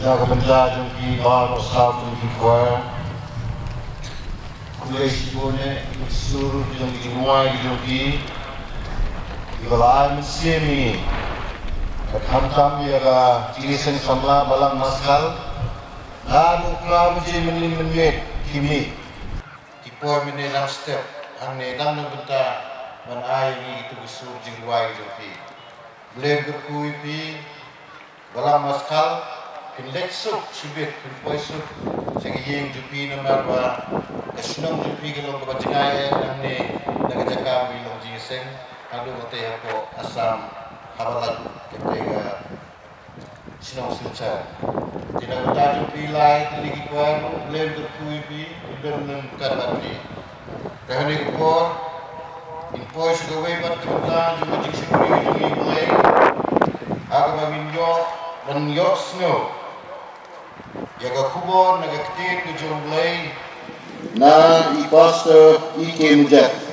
Jaga benda jangki baru satu hikmah. Kuliah sibuknya seluruh jangki muai jangki. Ibarat Muslim ini. Khamtam yaga jisen samla balang maskal lalu kram je menlim menmet kimi tipo mene na step anne dang na benta man ai ni itu besur jingwai jopi bleger kuipi balang maskal pinleksuk sibet pinpoisuk segi yeng jopi na marwa kasnong jopi gelong bajangai anne nagajaka wilong jisen adu mate ko asam habalat ketika sinong sinca tidak bertajuk pilai teligi kuan blem terkuipi dan mengkatati tehnik kuan impoi sudah webat kemudian juga jik sekuri jungi mulai aga minyo dan yok snow yaga kubon naga ketin ke jom mulai na i pastor Ike Mujat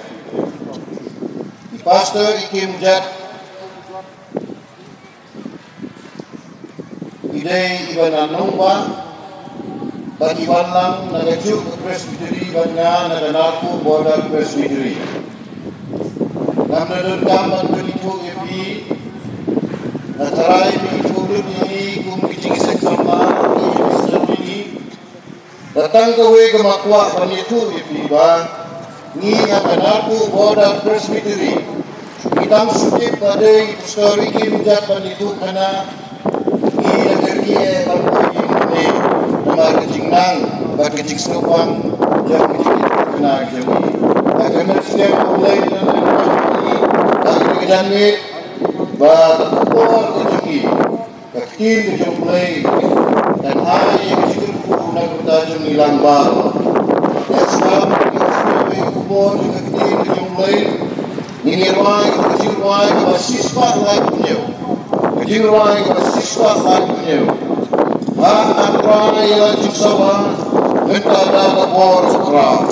Idai iban anongba, bagi iban lang nagajuk presbytery iban nga naganaku border presbytery. Namnadun kaman benito epi, nataray benito ini kung kicingisek sama Mr. ini, datang kawe kemakwa benito epi ba, ni naganaku border presbytery. Kitang sukip pada story kimjat benito kana ia bangkoi ini nama kecing nang, bak kecing senupang, yang kecing itu kena jadi. Akan setiap mulai dengan ini, akan kejadian, bak kupon kecing, kecil kecing mulai, dan hari yang kecil kupon nak bertajam hilang baru. Dan sekarang kita kupon kecil kecing mulai, ini ruang kecil ruang mahasiswa lagi punya. Kecil ruang mahasiswa lagi punya. Ha antara ialah jiksawa, kita ada kabur sekarang.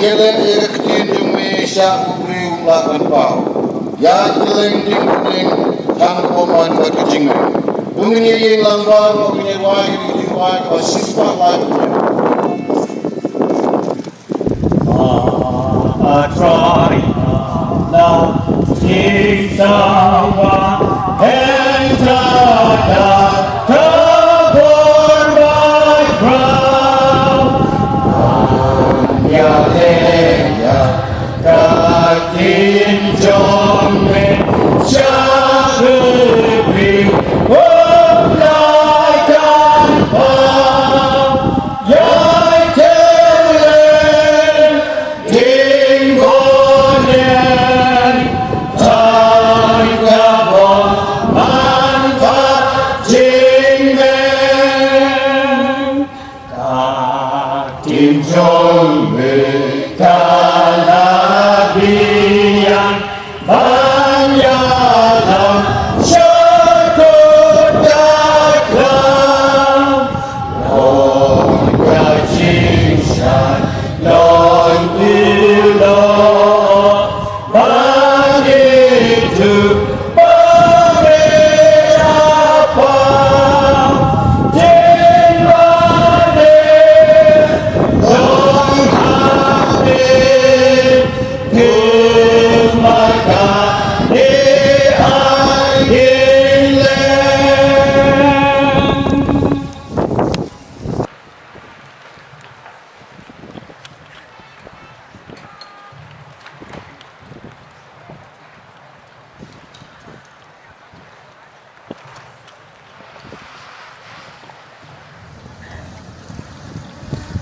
gele ye ktin jumi sha ubri umla kan pau ya kileng ding ding tang ko man ka kijing dungni ye langbar ro ni wai ko sispa lai try love Jisawa and the born by crown ya ya katin jome chagri oh like an ya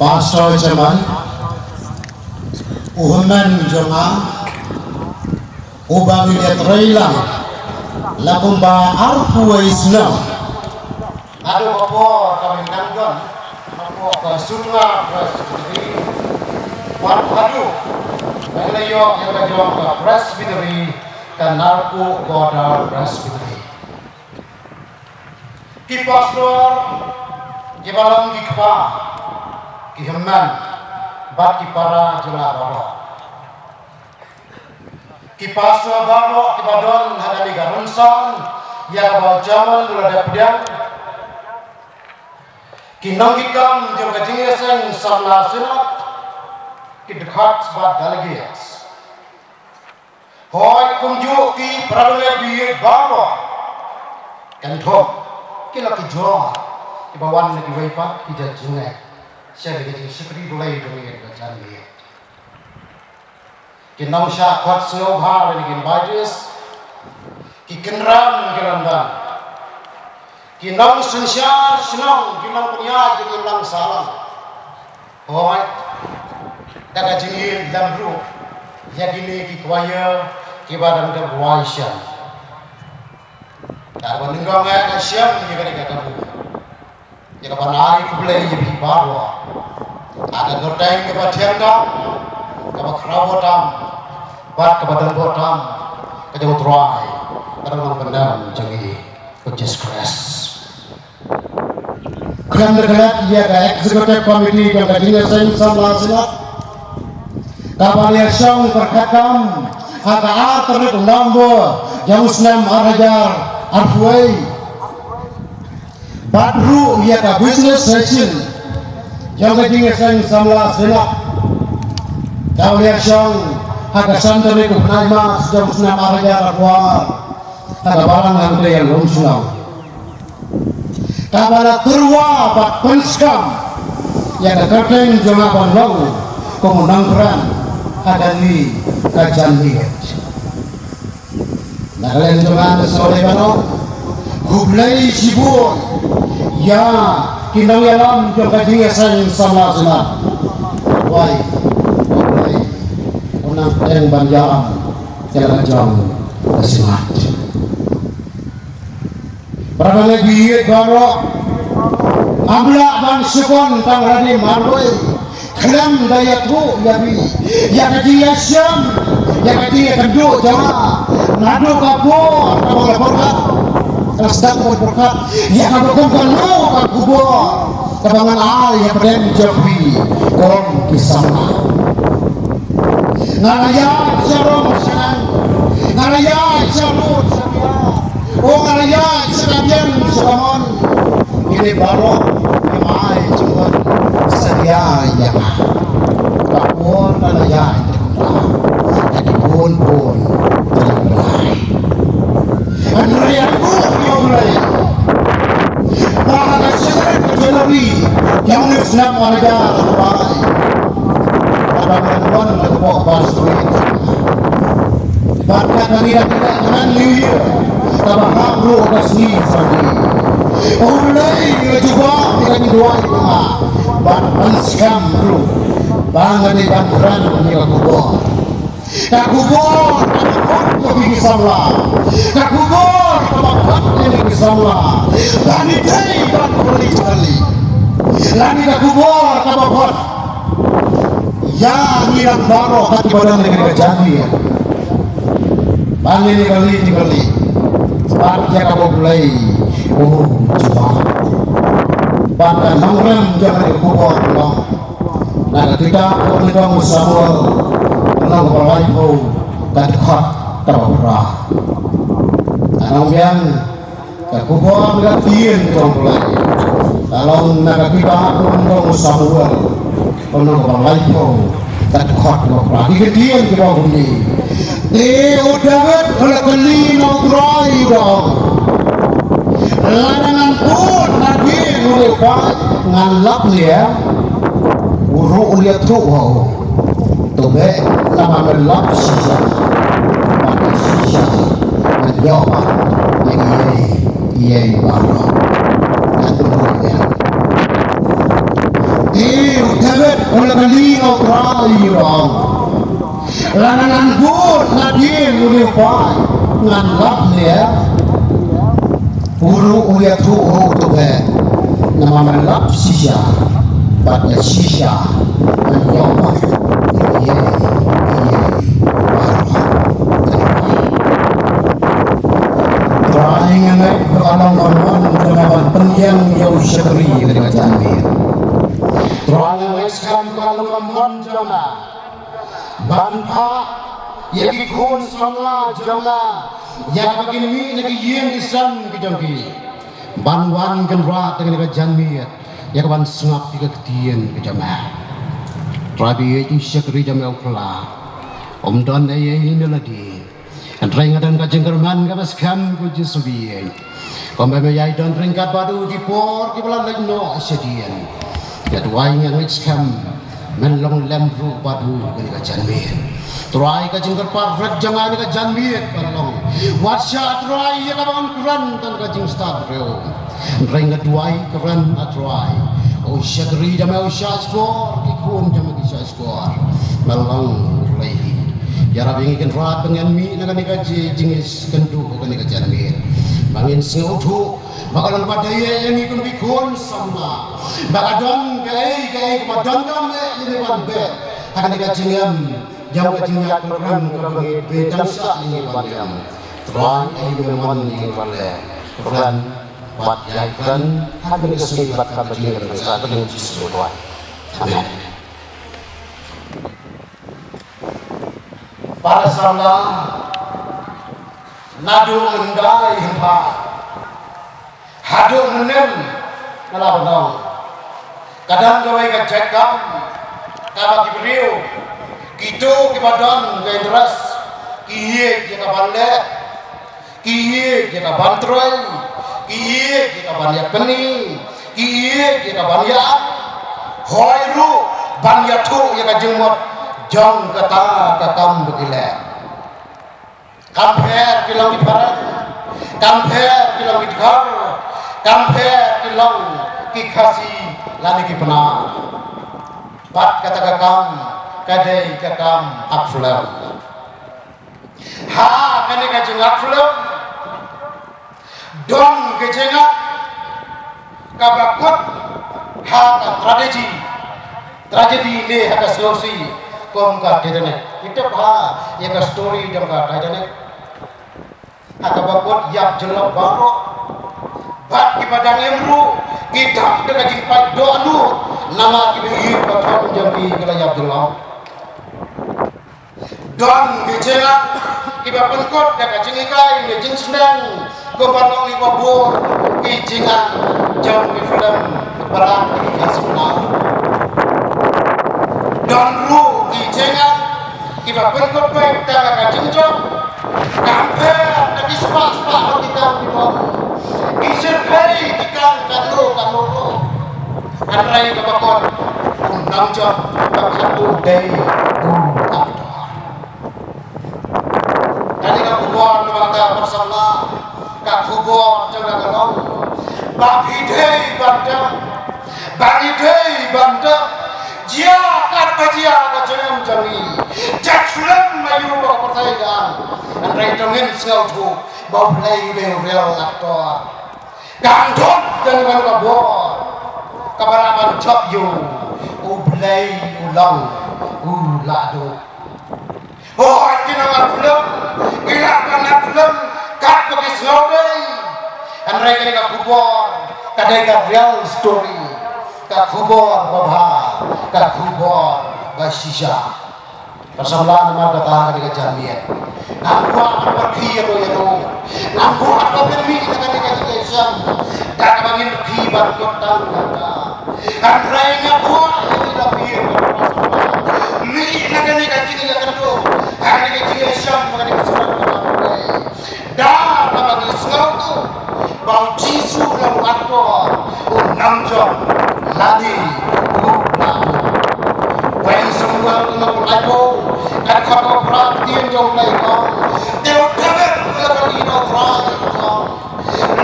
Pastor Jaman Uhaman Jonga Ubang lihat Railang Lakumba Arfu Islam Aduh apa kami nanggon apa ke surga presbytery Warpadu Balayo yang berjuang ke presbytery dan Narku Godar presbytery Ki pastor Jibalam Gikpa Kihaman baki para jula baro ki paswa baro ki badon hadali garunsan ya bal jaman dula dapdian ki nongikam juga jingesan samla sunat ki dekhat sebat delegates hoy kumju ki pradole biye baro kan thok ki laki jo ki bawan lagi waipat ki jajungai saya begitu seperti mulai dengan bacaan dia. Kita usah kuat seolah dengan bajis, kita kenram kelamdan, kita sensial senang, kita punya jadi lang salam. Oh, dah kajingin dalam ru, jadi ni kita kuaya, kita dalam kebuaisan. Dah menenggang ayat siam kita kata bu. Jika panai kubelai jadi baru, ada ngerti kepada tiangdam, kepada kerabotam, bat kepada botam, kejauh terai, kadang pendam jadi ujian keras. Kerana dia ada eksekutif komiti yang kajian saya sama silat, kapal yang syang berkakam, ada terlihat lambo, jauh senam arajar, arfuai. Badru ia ka business session yang kajing sang samla selak kau lihat syang haka santri ku naima sedang senam araja rakwa haka barang yang yang lumsulang kabala turwa bat penskam yang terkeng joma panlong komunang peran haka ni kajan lihat nakalen joma sore bano kublai sibur ya kinang yalam jo kajing sang sama sama wai unang teng banjam jalan jam kesemat berapa lagi baru amla ban sekon tang rani marwai kelam daya tu yabi ya kajing syam ya kajing kendu jama nadu kapur kapur sedang berkat yang aku kongkano aku buat kebangan al yang berdem jawi kom kisana ngaraya sarong sanang ngaraya sarut sabia o ngaraya sakabian salamon ini baru mai cuma sadia ya kapun ngaraya jadi pun jadi mulai ngaraya ku mulai bahkan sekarang kecuali yang Islam ada ramai orang-orang berbuat pasri bahkan kami tidak dengan New Year tambah hamru kasih sandi mulai juga dengan dua lima bahkan skam bro bangan di bangkran ni kubur lebih salah kubur lebih salah dan itu kali lagi kubur kabur ya ngilang baru hati badan dengan kejami ya bangin kali seperti yang kamu mulai coba bahkan nongkrong jangan kubur nah ketika orang musawal orang berlain kadhot terberah anong yang kubur ngatiin kong mulai kalau nakakita orang musawal orang berlain kadhot terberah diketian kita bunyi udah kalau beli nongkroi dong larangan pun lagi ngulepat ngalap ya uruk lihat tuh tobe nama melap sisa pakai sisa menjawab yang baru itu ya udah kalau beli nongkroi dong larangan pun lagi ngulepat ngalap ya uruk lihat tuh tobe nama melap sisa pakai sisa menjawab trying and beralong-along dengan pendiam yang syakri dari Jamir trying sekarang beralong-along jana banpa yang ikut sama jana yang begini lagi yang isam kejangki banwan kenrat dengan Jamir yang kawan sengap tiga ketian kejamah Rabi itu syakri jamau kala dan ayah ini lagi ring dan kajengkerman kabas kam kuji subiye kombe ayah dan ringkat badu di por di belah lagi no sedian ya tuai yang kam melong lembru badu kini kajanmir tuai kajengker parfret jangan kajanmir kalong wasya tuai ya kabangan kuran dan kajeng stad reo ring tuai kuran tuai oh syakri jamau syaskor kikun jamau syaskor melong mulai ya rabi ingin rat dengan mi nak kaji jingis kendu kan kajian mi bangin seutu bakalan padaya yang ikut bikun sama bakadon gay kepadon kami ini banbe akan kajian jam kajian program bidang sak ini bandiam terang ini memang ini bale program buat jaikan hadir kesini buat kabar dengan saat dengan jisu doa amin. Para salam nadu mendai hempa hadu menem nala dong kadang kawai kacekam kabaki beriu kitu kibadan gaindras kiye kita bale kiye kita bantroy kiye kita banyak peni kiye kita banyak hoiru banyak tu yang kajemut jong kata katam begile kamper kilang ibarat kamper kilang idhar kamper kilang kikasi lani kipena bat kata kakam kadai kakam akflam ha kane kajeng akflam dong kejenga kabakut ha tragedi ne haka slosi kom ka didane kita bah ya ka story jam ka didane akabakot yap jelok baro bat ki padang emru kita dengan jimpat doanu nama ki bi patom jam ki kala yap jelok Don gejela kiba pengkot da kajing ikai gejing senang kebanong iba bor gejingan jam di film barang kasuna Don ru gejengan kiba pengkot baik da kajing jom kampe da dispas pak kita iba isir hari ikan kanu anrai kebakon undang jom satu day Kali kubur lembaga bersama kak kubur jangan kalong bagi day banda jia kat bajia kacem jami jatulam mayu bak pertaigan andai tongin sengau tu bau play real aktor gandot jangan kabur kabaraban chop you ublay ulang ulado oh kina film kila kana film kat bagi slow andai kena kubur kadai real story ka kubur babha ka kubur basisha persoalan nama kata ketika jamiat nampu apa pergi atau itu nampu apa bermi ketika Islam tak bagi pergi berkotang kata andai ngapu ini lebih mi nagani ketika itu hari ketika Islam mengenai kesempatan dah bagi Islam tu bau jisu dalam waktu namjom lagi bayi semua nak lalu kat kau perhatian jom lalu teu kaget kalau ino perai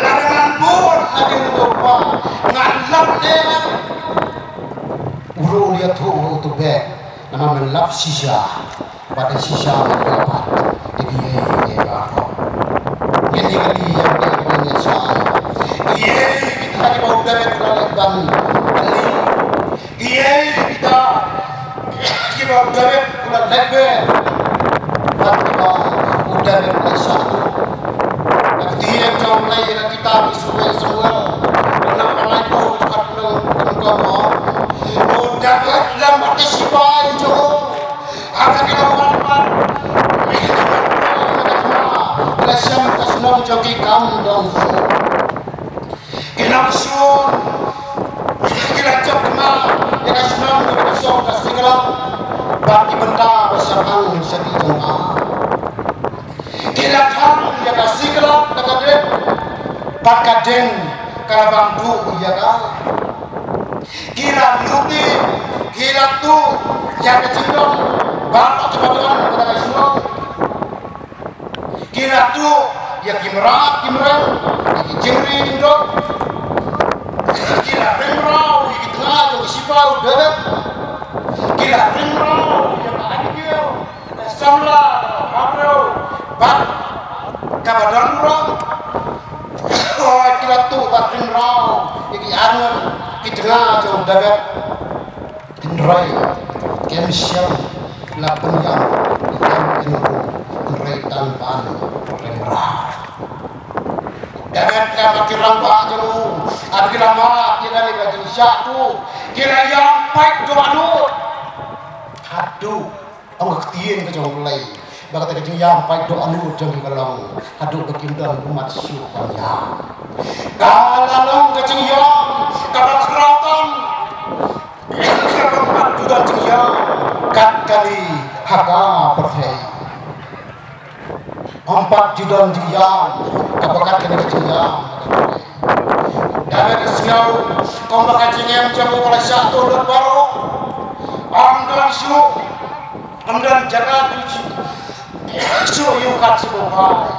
larangan bor lagi lupa ngalap dia uru dia tu bek nama melap sisa pada sisa dapat jadi apa ini kali yang saya kita di bawah dari bang kita kiba dari udah lebe fatwa udah dari satu dia jauh lagi kita disuruh semua kenapa lagi kau cepat kau udah dalam partisipasi jauh ada kita berapa Kelasam kasnong jogi kam dong Kinaksun Kilacap kemal Kinaksunong Kinaksunong Kasiglam Bagi benda Bersarang Sedi jengah Kilacam Ya kasiglam Nakadek Pakadeng Karabangdu Ya Kira luti Kira tu Ya kecindong Bapak cepaduan Kinaksunong Kira tu ya kimran jengri indok kira rimrau ya tengah jo sipau darat kira rimrau ya adikio samla hapro bak kabadan rong oh kira tu bat rimrau ya anger ki tengah jo darat indrai kemsyam la penyam ikan tanpa remrah jangan kata kirambak jelu ada kirambak kita ni baju satu kira yang baik doa hadu orang ketien ke jauh mulai bakal kerja yang baik doa jangan kalau hadu berkindan umat syukurnya kalau kerja yang kalau keratan kalau juga kerja kat kali haka percaya 4 juta diam kapakat kena diam dan siau kau makan jengem jamu pada satu baru amdan su amdan jaga tuji su yukat sebuah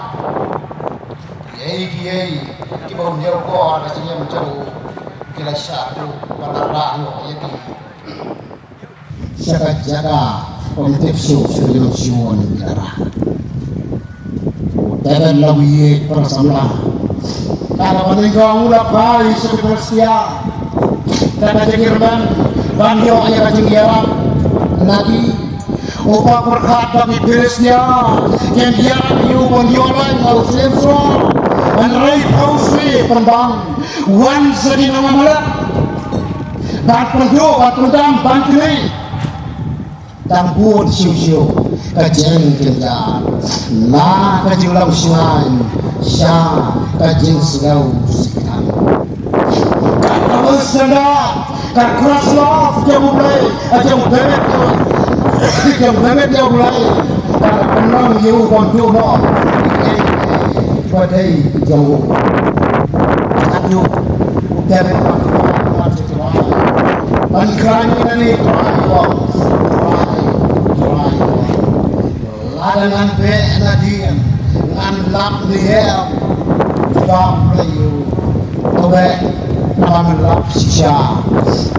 yei kibau dia ko ada jengem jamu kila satu pada rano yaki jaga politik su sebelum simuan negara dan lawi persamlah kalau meninggal ulah bayi seperti karena jengirban banyo ayat jengiran nabi upah berkat bagi bilisnya yang dia yu menyolan mau sensor dan rai pausri pembang wan sedih nama malam ban pendu ban tundam ban kiri tambun siu-siu kajeng kerja la kajeng lau sungai sya kajeng segau sekitar kalau sedang kan keras love jam mulai jam bemet jam mulai kan penang you kontu no padai jauh satu dari Pangkalan ini ladangan pe nadian ngan lap dia jam layu tobe nama lap sisa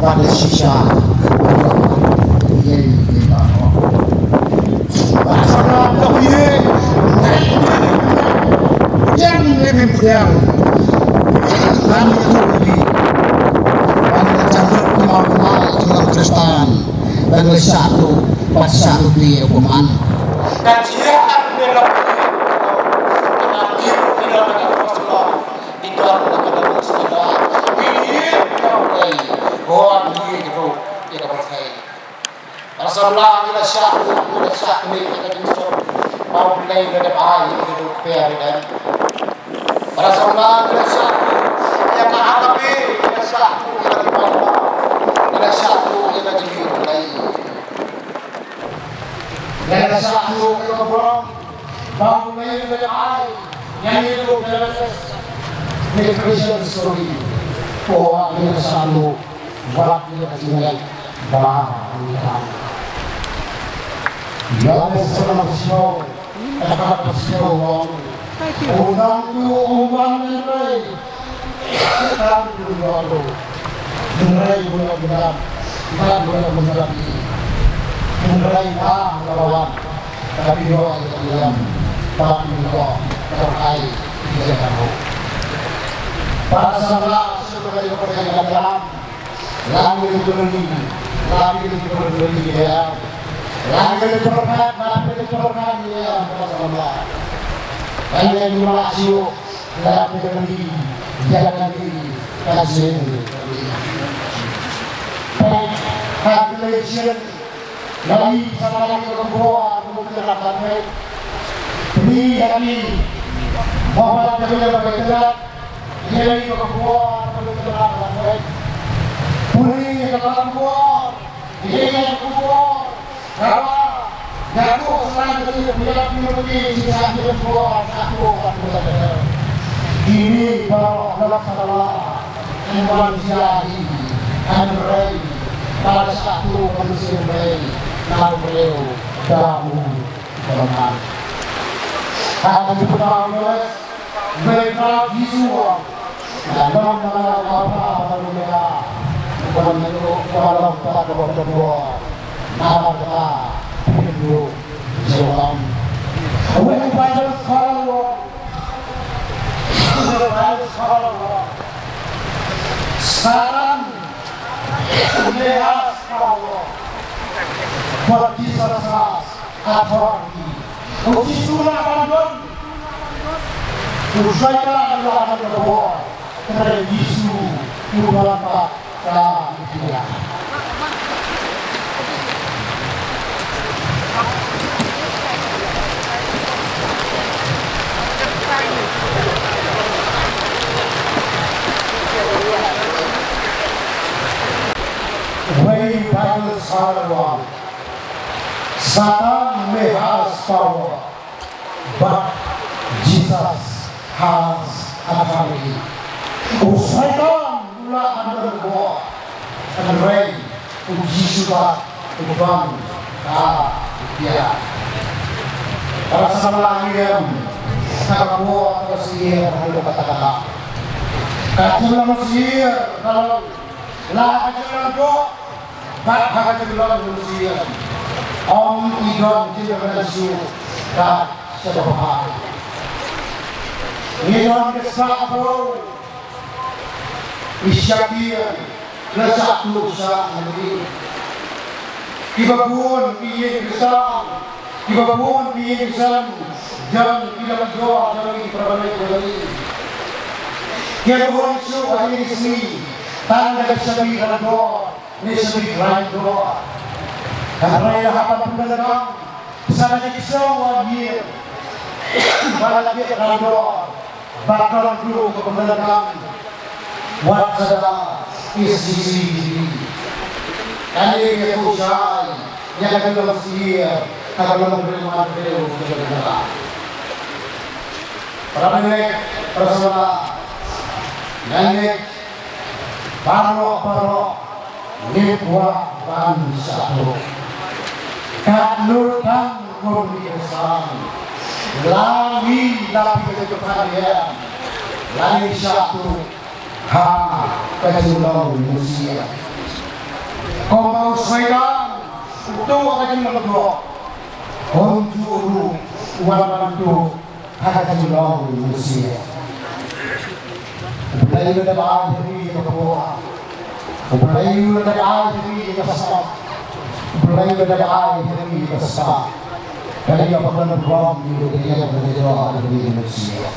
pada sisa ye kita bahasa lap ye yang lebih yang kami lebih Islam Kristen dan satu pasal di hukuman kajian mengenai ada satu yang lagi mulai. Ada satu yang belum mau mulai dari yang itu dalam Christian story. Oh, ada satu buat dia kecilnya bahkan. Yang senang snow, ada snow. Orang tu orang lain, orang tu orang. Mengerai benar-benar, benar-benar mengerai lawan, tapi doa yang dalam, tapi doa terkait dia tahu. Para sahabat sebagai percaya dalam, lagi berlari dia, lagi berperang dia, para sahabat. Hanya dimasiu, lagi berlari, jalan diri, kasih. Calculation dari saudara perempuan untuk melakukan ini kami mohon kepada berkenan dari perempuan untuk melakukan pulih perempuan ini perempuan bahwa jatuh selain dari pihak memiliki sisa perempuan satu ini kalau dalam salah manusia ini Andrei pada satu manusia baik kalau beliau dahulu berman. Karena dipercaya mereka visual dan dalam apa mereka bukan menurut dalam pada berdua nama kita hidup Islam. Awak pada sekarang sekarang melihat Allah bagi seras authority uji surah kandung usaikan adalah berbuat dari Yesus mengangkat dia Way Bible Sarwan Satan may has power but Jesus has authority. Usaikan mula anda berbuat dan rey uji surat ubang dia. Para sama lagi yang nakabuat kasih ada kata-kata. Kata manusia kalau lah aja lo bak aja lo manusia. Om idon tidak berhasil tak sebab idon kesatu isyakian kesatu sah negeri kibabun piye kesam kibabun piye kesam jam tidak doa dari perbaiki kibabun su hari sini tanda kesabi doa ni sabi doa karena harapan pendagang Sana kisah wajib balaki rado bakal dulu ke pemerintah wasada isi kali ke pusat yang akan bersiap kalau bermanfaat untuk negara. Para penelek persaudaraan langit paro nipwa bangsa kanurkan kebiasaan lagi tapi kecepatan lagi satu kejulang manusia kau mau sesuaikan itu akan mengeluh konjuru wantu kejulang manusia Budaya udah ada di bawah, budaya udah ada di besar, budaya udah ada di besar. Dari apa pun berbom di dunia berdoa di Indonesia.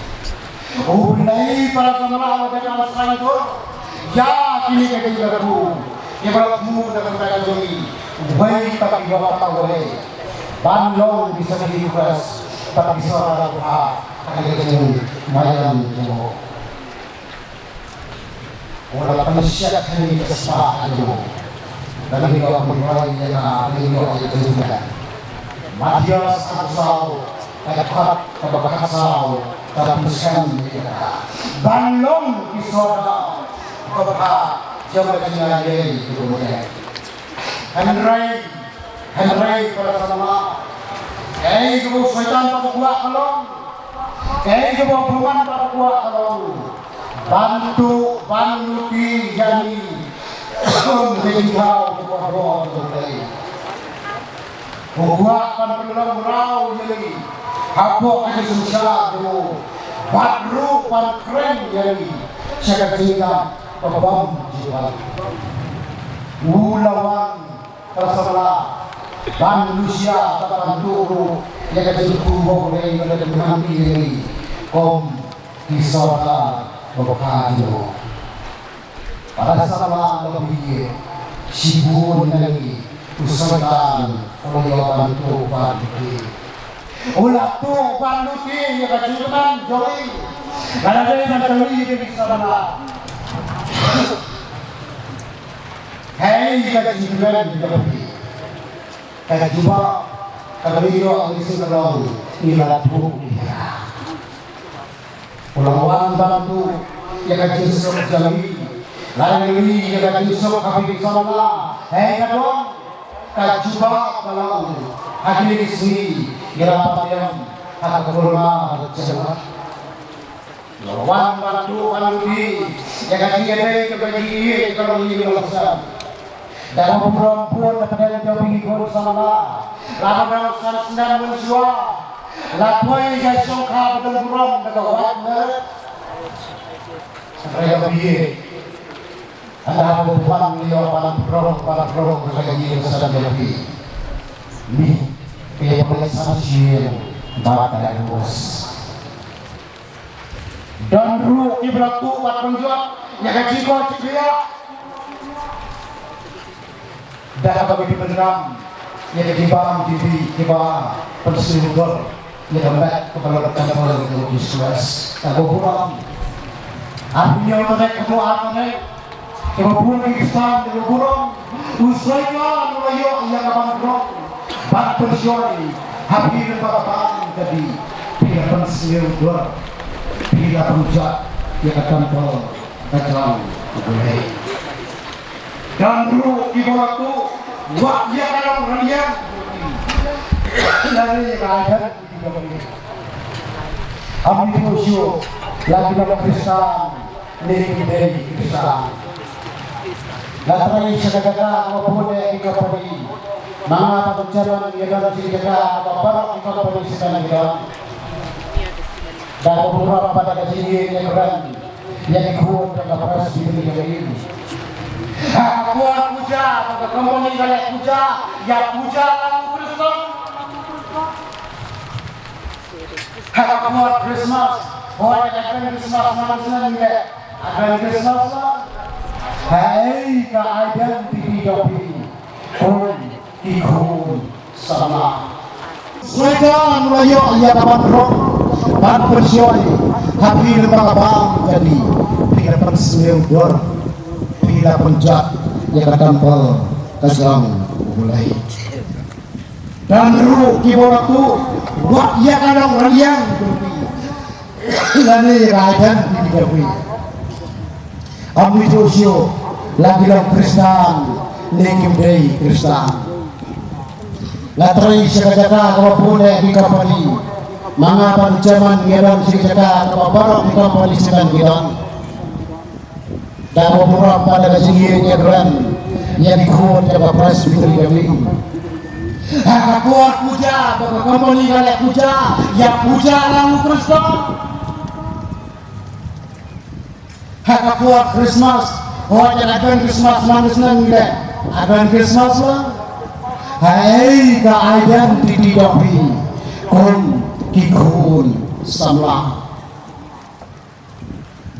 Oh budaya para pemerintah dan masyarakat itu, ya kini kita juga tahu. Yang berlaku dengan mereka jadi baik tapi bapak boleh. Bandung bisa dibahas, tapi suara doa akan jadi mayan semua. Orang manusia kini kesempatan itu, dan juga pemulai yang ada juga. Matias Absal, kata Absal, kata Muslim juga. Bandung disoda, kata coba kenyai itu boleh. Henry pada sama. Kau syaitan pada kuat kalau, kau perempuan pada kuat kalau. Bantu di jani menjadi kau berdoa untuk dia. Buat penolong rau jadi habok aja susah dulu. Badru pan keren jadi saya kecilkan pembom jiwa. Ulawan terserah manusia tak turu yang kecil kubur dari menghenti diri kom disorot Bapaknya, pada saat lebih sibuk lagi, usahakan oleh bantu bantu. Ulah tu bantu yang kecilan joli, kalau ada yang terjadi di sana. Hei kecilan joli, kajiba kajiba alisi kalau ilalatu. Ulangwan bantu yang kecil sok jami, lain yang kecil sok habis sana. Hei kadang kajiba kalau hari ini sini gerapan yang hak kurma cepat. Ulangwan bantu di yang kecil yang kebagi kalau ini melaksanakan. Dalam perempuan dan jauh ikut sana, lalu sedang menjual. Lapoi yang songkah betul burung negawat mer, saya biye. Ada perempuan liau para burung berlagi bersama lebih. Ni kayak pelaksanaan sihir batai bos. Dan ruh ibratu buat penjual yang kecil dia. Dan apa bagi pendengar yang dibang TV dibang penseluruh yang lembek kepala kantor yang disuas tak berkurang. Artinya mereka ketua mereka kemudian Islam yang berkurang usainya mulai yang abang berkurang bang pensiun habis berapa tadi bila penseluruh bila penjat yang kantor datang boleh dan dulu di bawah tu waktu yang dalam raya dari rakyat kami bersyukur lagi dalam Kristen lebih dari Kristen. Lalu segala apapun yang kita beri, mana pencarian yang ada di kita, apa barang kita beri sedang kita. Dan beberapa pada kesini yang keren, yang ikut dan kapasitas diri ini. Aku puja, kamu ni kalau puja, ya puja lalu Kristen. Kalau kamu Christmas, boleh katakan Christmas mana ni? Ada Christmas lah. Hai keadaan di hidup ini, pun ikut sama. Sweta melayu ia dapat roh ban persioi happy lembaga bang jadi bila pensiun gor bila penjat ia kata kasang mulai dan ru kibora tu wak ia kadang raliang lani rajan di Jawi Ami Josio lagi dalam Kristan nekim day Kristan latrai sekajaka kapapune di kapali mga pancaman ngedon sekajaka kapabarok di kapali sekan ngedon dapo murah pada kasingin ngedon yang dikut jaga presbiteri kami kuat puja baka kapali galak puja ya puja lalu Kristan kuat Christmas akan Christmas manis nangile akan Christmas lah hai keadaan dididapi kun kikun samla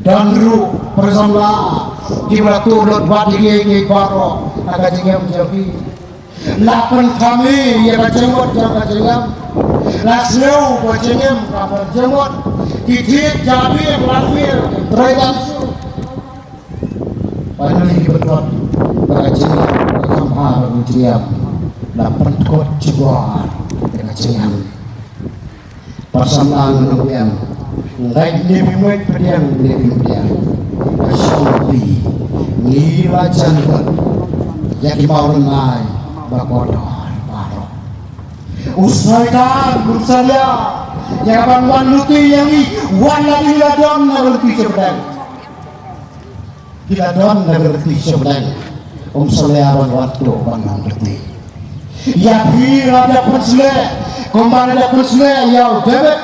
dan ru persamla kibatu lot badigi ke baro agak jengam jabi lapan kami ya kacemot jaga jengam laseu bajengam kabar jemot titik jabi lafir terayam padahal betul berjengam kamar berjengam lapan kot juga dengan jangan persamaan yang lain lebih baik pediang lebih pediang asyik ngira jangan yang dimau naik bakodor baru usaikan bersaya yang abang luti yang ni wala iladon nagerti sebenarnya iladon nagerti sebenarnya salyawan waktu abang ngerti ya hira dapat sele kembali dapat sele ya debet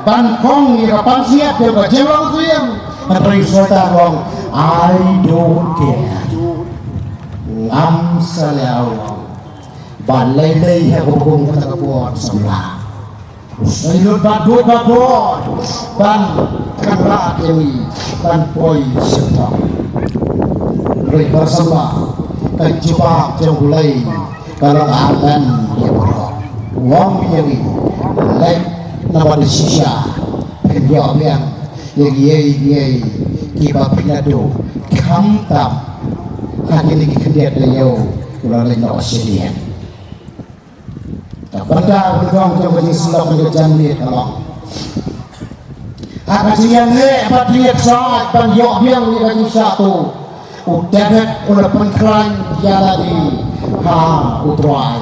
bankong ya kapan siap ya jewang tu yang atau sweta wong I don't care ngam salyawan balai ya kubung kata kebuat semula usailut badu ban kanra kewi ban poi serta roi bersama kejubak jengulai kalau akan dia berok wong yang lain nama disisa penjawab yang ye kiba pinado kamtam hakili kikendiat dayo kurang lain nak sedih tak benda bergong jauh bagi silap mengejan lihat kalau hak kajian apa dia saat ban yok yang lagi satu udah udah pengklan jalani utrai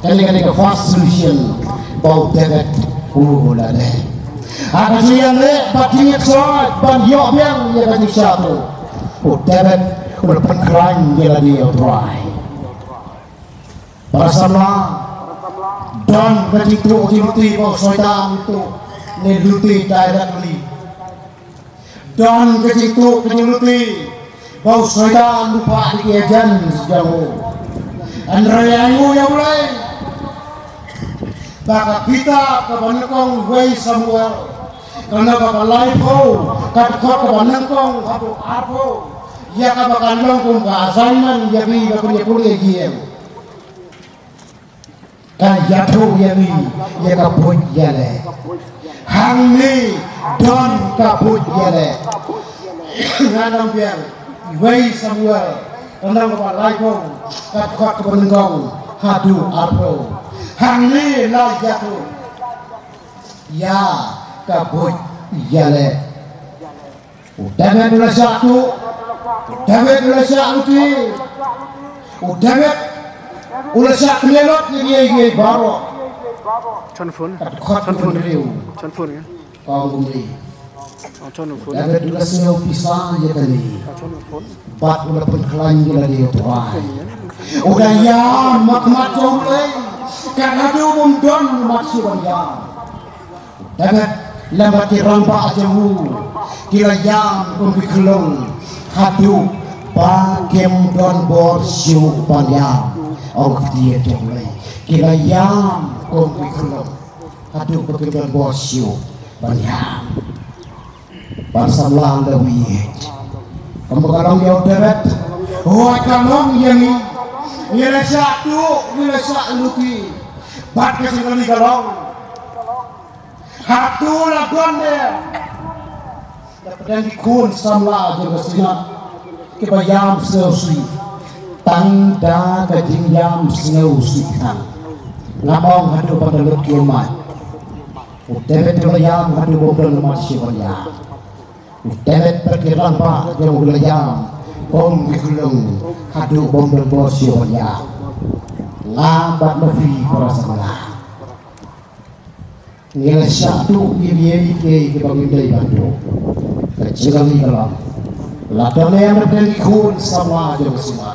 kali ke fast solution bau dekat ulade ada yang le patinya soat ban yok yang ya kan satu dekat udah pengklan jalani utrai bersama dan kejitu jiluti bau soidam itu neluti daerah beli dan kejitu kejiluti bau soidam lupa dikejan sejauh Andreyangu yang lain baka kita kabanengkong way Samuel karena baka laipo kadko kabanengkong hapo apo ya kabakanlong kung kaasanan yabi bakuli kuliah giem kan jatuh yabi ya kaput yale hangni don kaput yale nganang biar way Samuel karena baka laipo kadko kabanengkong hadu arpo hangni la jatuh ya kaput yale udah dulu satu udah satu udah satu melot ni baru Telepon. telepon riu Telepon kan? kau beli Telepon. udah dulu sio pisang je tadi Telepon. bat udah pengkelan je lagi udah ya mak jomble karena tu mundon maksud ya dapat lambat rampak jemu kira yang pembikelung hadu bakem don bor siu panya orang dia jomble kira yang pembikelung hadu bakem don bor siu panya parsamlang dawit pembekalong dia dapat oh kamong yang nila satu nila sa luti bat kasi kali galong hatu laguan dia dapat dikun samla juga sinat kebayam seusi tanda kejinjam seusi kan ngabong hadu pada lut kiamat utevet kebayam hadu bodoh lemas siwanya utevet perkiraan pak jauh kebayam om dikulung hadu bodoh bos siwanya ngabat mafi perasaan ngel satu ini ke pemindai Bandung kecil dalam ladang yang berdikun sama aja bersama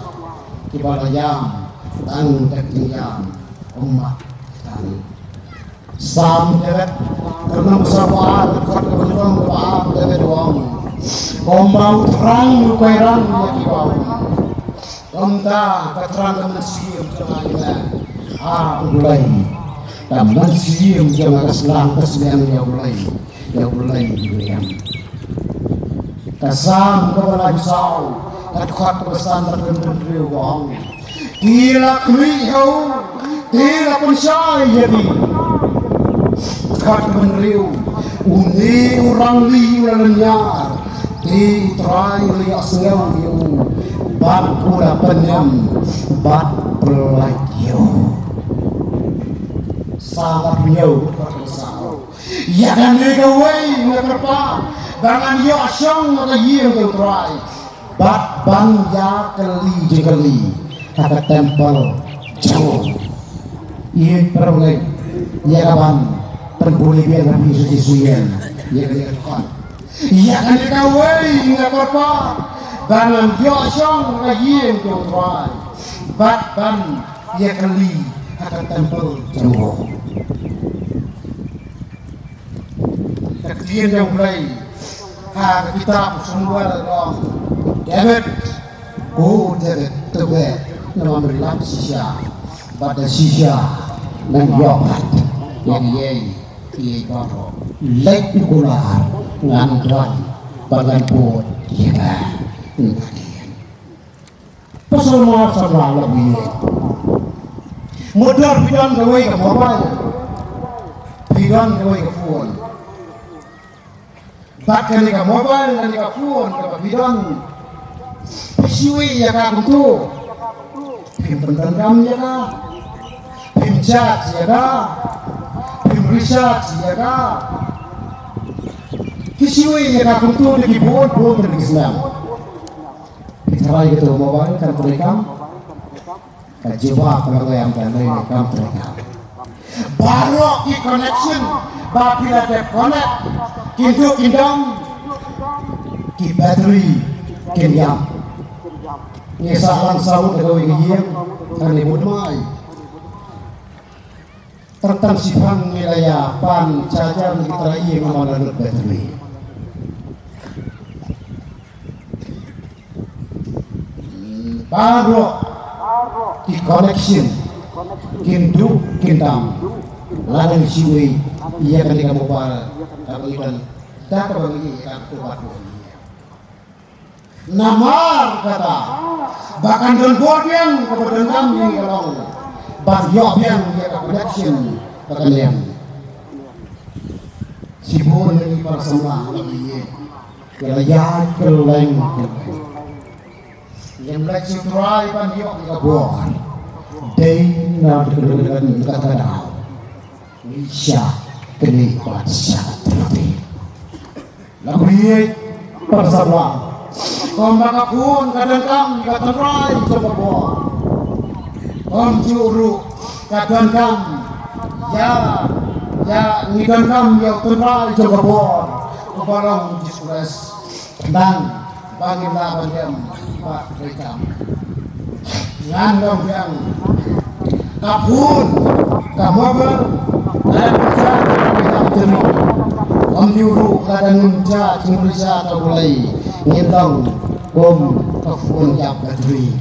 kepada yang tang ketinggian umat kami sam deret karena bersama dekat kebetulan doa deret doang mau terang lukairang ya kibau Omda keterangan mensium jangan mulai dan mensium jangan keselang keselian yang mulai yang kasam kepada bisau kadukhat kebesan terkenal wong tila kriau tila pensai jadi kat menriu uni orang liu lanyar di trai li asngau yu bat pula penyam bat pelagio sangat nyau bersau ya kan legawai ngekerpa bangan yo asyong ngayir ke trai bat ban ya keli kata tempel jauh iya peroleh ya kawan perbuli biar kami suci suyen ya kan ya kan legawai ngekerpa bangan biosong lagi yang tuai bat ban ya kali akan tempel jauh keklian yang mulai kita semua dong David David tebe nama berlaku sisa pada sisa dan yobat yang yei koro lek ukular ngantwan bagan pun ya pasal maaf sama lebih modal bidang gawe ke mobile bidang gawe ke phone bahkan ke mobile dan ke phone ke bidang pisiwi ya kan itu pim pengendam ya kan pim chat ya kan pim research ya kan pisiwi ya kan itu di board dari Islam Try gitu mobile kan terekam kajibah kalau yang ini kan terekam baru di connection bila ada connect kintu kindam ki battery kinyam ni salang sawu dengan ingin kan ibu mai tertang sifang wilayah pan caca kita iya ngomong battery baru di connection kindu kindam lalang siwi iya kan kamu par kamu ikan tak bagi kartu baru namar kata bahkan don yang kepada kami kalau bagyo yang dia connection bahkan yang sibuk lagi para semua lagi kerajaan keleng yang belajar try pan dia kita buat day na dengan kata Isya kini kuasa terlebih lagu ini bersama Kambang pun kadang-kadang kata try coba buat juru kadang-kadang ya ngidang-kadang ya try coba buat kebarang diskures dan bagi lawan yang Pak Rekam ngandong yang kapun kamabel dan bisa kita jeri juru kadang nunca cimrisa kabulai ngintang kapun yang kadri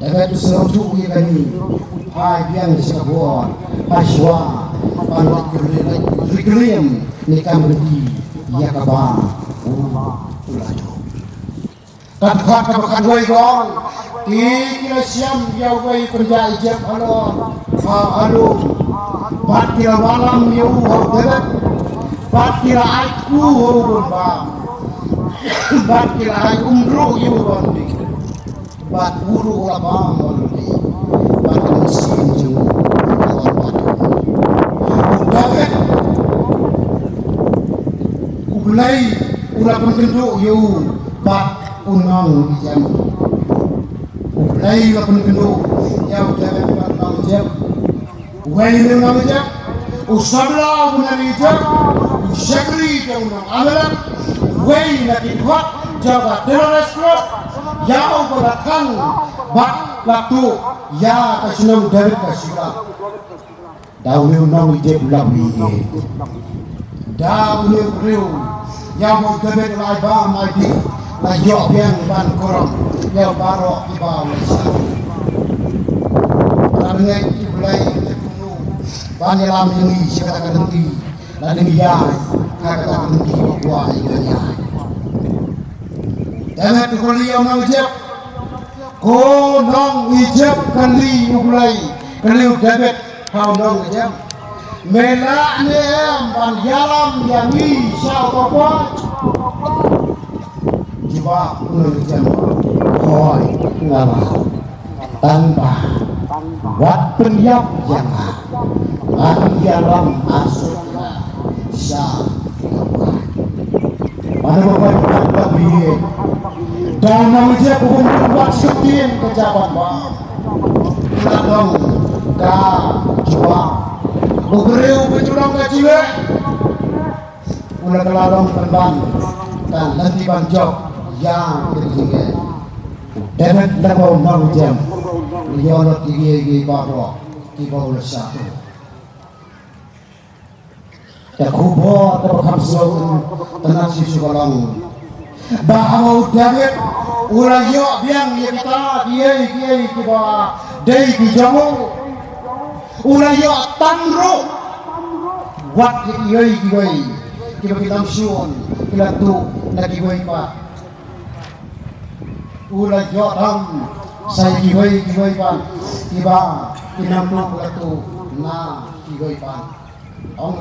dapat serutu kami hai yang sekabuan paswa panwat keriliam nikam berdi ya kabah ulaju kadang-kadang gue gong kira siam dia gue kerja ijab halo Aduh, patira walam yu hodet, patira aku berbang, patira aku umru yu bandi, pat uru labang bandi, pat mesin ju, dapat, ulai ulah penduduk yu, pat unang jam, ulai ulah penduduk yang dapat pat jam. Wahai Nabi, usabla Nabi, usyakri dengan amalan, wahai Nabi Tuhan, jaga teroris yang beratkan, bak waktu ya kesenang dari kesudah. Dahulu Nabi Nabi, dahulu beliau yang berdebat laiba mati, layok yang ban koram, yang baru di bawah. Karena mulai banyak lam ini siapa kata nanti lalu dia kata nanti buat ini dan itu kalau yang nak ijab ko nong ijab kali mulai kali dapat kau nong ijab melak ni banyak lam yang ini siapa buat coba nong ijab koi ngalah tanpa buat penyiap yang dalam asukna syah pada beberapa lebih dan namanya bukan buat sekian kejabat bang kadang dah coba bukriu kecurang kecil ulah kelarang terbang dan nanti banjok yang ketiga dapat lepas nak jam lihat gigi baru tiba satu. Tak kubur terhamsul tenang si sukalang. Bahawa David ulayo biang kita kiai tiba dari kijamu ulayo tanru wat kiai tiba kita sun kita tu nak kiai pa ulayo tam saya kiai pa tiba kinampu kita tu na kiai pa Ông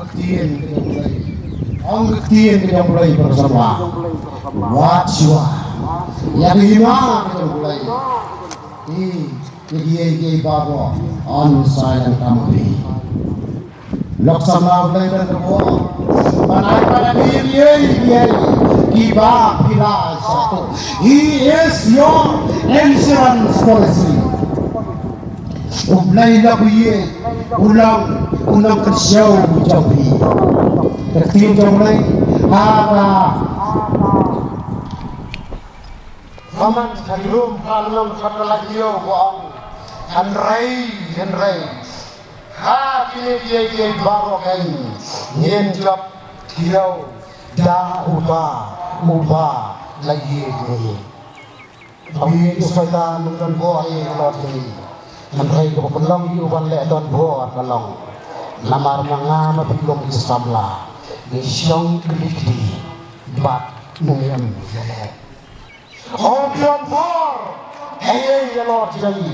kita mulai bersama wajwa yang lima kita mulai ini bawa on saya kami laksana mulai berdoa mana pada dia kiba bila satu he is your insurance policy mulai lagi ulang kerjau jauhi tertim mulai ada Paman sebelum kalau kata lagi yo bohong Henry dia baru kan nyenjap kilau dah ubah lagi ini tapi supaya nonton boy kalau ini Henry ko pelong iuban le don boat pelong lamar nga mapigong istamla ni siyong klikdi bat nuyam yale Opion bor hey yalo jai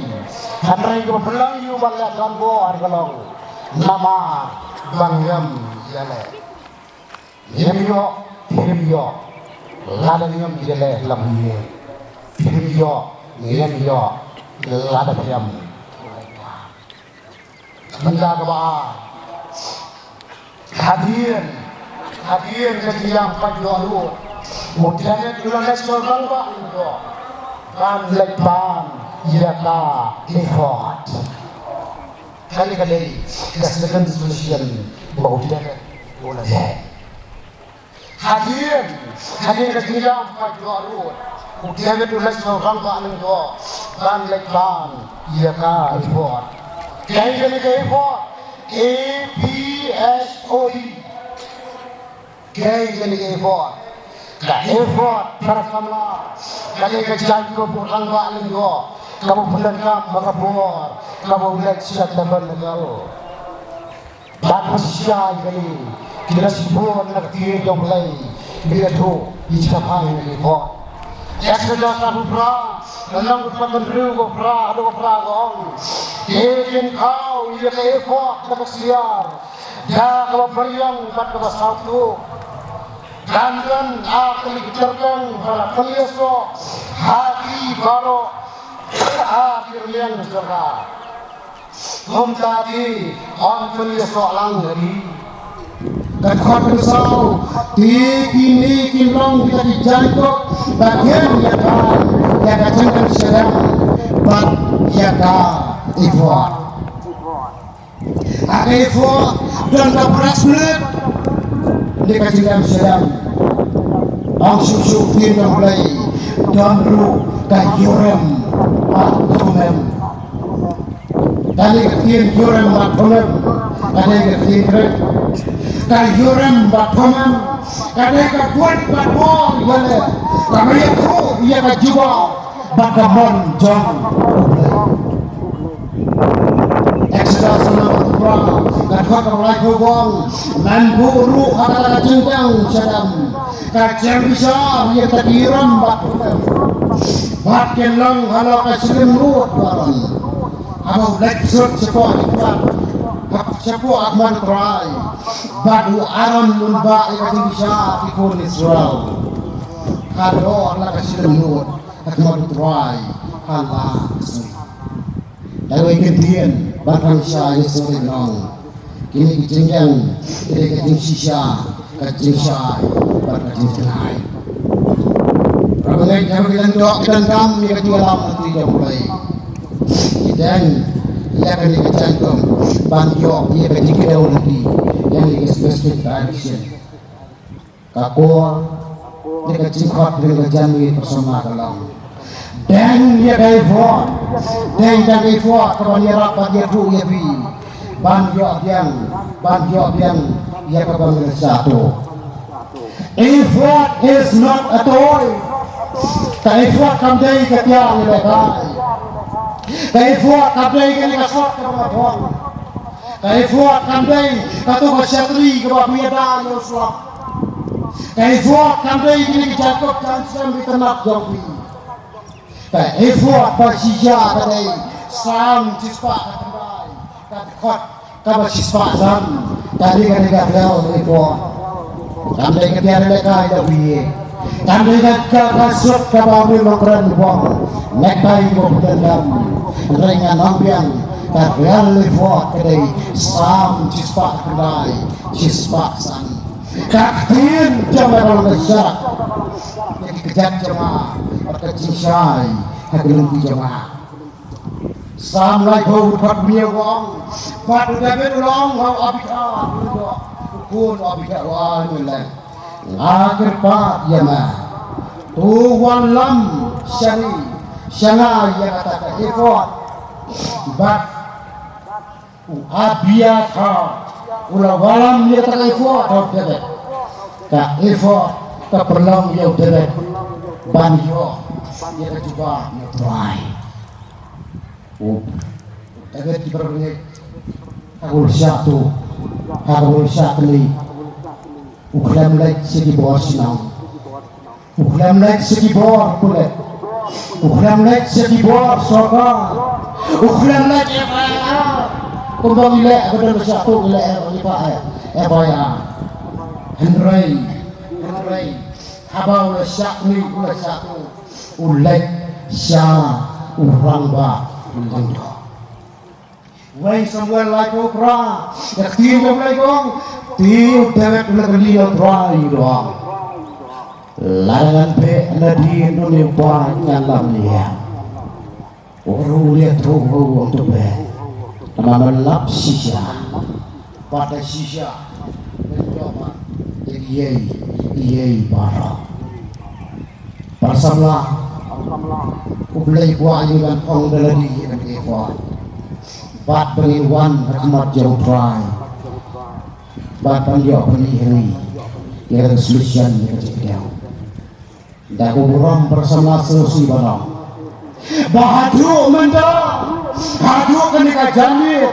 Henry ko pelong iuban le don boat pelong lamar bangyam yale yemyo lada niyam yale lamye yemyo lada yam menjaga bahan hadirin ketiang pagi lalu mudahnya kita nasional bangga itu kan lepan ka effort kali kesedaran solution bau tidak boleh hadirin ketiang pagi lalu mudahnya kita nasional bangga itu kan lepan ka effort Kaya gani po APSOE Kaya gani po effort para samla kaya janji ko bukan baaling ko kamu bulan ka mga buwan kamu bulan siya taban na galo bakit siya gani kila si buwan nagtiyo yung lay bila to ichapay ni po Eksa sa bra, nanang utpaman riu ko bra, ano ko bra ko Tikin kau ia ke effort ke siar. Ya kalau beriang kat ke satu. Gangan aku dikejarkan pada kelieso hati baru akhir liang surga. Hom tadi on kelieso lang dari. Kata bersau di kini kimong kita dijangkau bagian yang kacangkan sedang bak yaga effort. Ada effort dan keberhasilan di kacangkan sedang langsung sukin yang mulai dan ru kayurem matumem kali ketiin yurem matumem kali ketiin kayurem matumem kali kebuat batbol yale kami itu ia kajuba bagamon jong Exodus Al-Quran Kadhot Al-Mulai Hubong Manburu Akala Jengkang Syadam Kacang bisa ia tadiram batumem Bakin lang halau kasilim ruot barang Abang leksut sepuah ikmat Sepuah akman kerai Badu aram munba ikacing bisa ikun Israel Kado Allah kasilim ruot Akman kerai Allah asli Lalu ikan Bakang Syah Yesus Nong Kini kecengkang Kini keceng sisa Keceng syah Berkeceng senai Rabangan jauh kilang doa dan kami keceng alam nanti jauh mulai Dan ia akan dikecangkang Bangkok ia keceng kedau nanti Yang dikesek-kesek tradition Kakor Ia keceng kot dengan kejami bersama dalam Dan ia kaifot Dan kaifot Kalau ia rapat dia tu ia bi Banjok yang Ia kebangun satu Effort is not a toy Kaifot kamdai ketiang lekai Kaifot kamdai kini kasot kebabon Kaifot kamdai Katu kasyatri kebabiadan Yusuf Kaifot kamdai kini kejakup Jansam ditenak jopi effort bersija tadi sang cispa kembali kat kabar cispa sang tadi kan gagal effort kami ketiar mereka ada biye kami kasut kabami mengkeren bom nekai berdendam ringan ambiang gagal effort tadi sang cispa kembali cispa sang kaktin jamaah besar jadi kejat jamaah kecil syai hakilim jamaah sampai kau dapat mia wong pada dapat ulang kau abika ukun abika wah mulai akhir pak jamaah tuan lam syari syana yang kata effort bat abiyata ulah walam dia tak effort dapat tak effort tak perlu dia dapat banjo dia juga try agak diperbanyak aku satu uklam like segi bor sinang uklam like segi bor pulet uklam like segi bor soga uklam like kembali le aku dah satu le FIR Henry habau le syakni ula satu ulek syah urang ba ulendo Wai Samuel lai ko pra yakti ko lai ko ti dewek ula kelio trai doang larangan pe nadi nuni pa nyalam dia uru lihat roho untuk be nama melap sisa pada sisa mencoba Iyai bara Parsamlah Ublay buah dengan ong daladi dan ewa Bat pengiwan Rahmat jauh try Bat panjau penihri Ia resolution Ia kecil Daku buram bersama selusi barang Bahadu mendang Hadu kenika jamit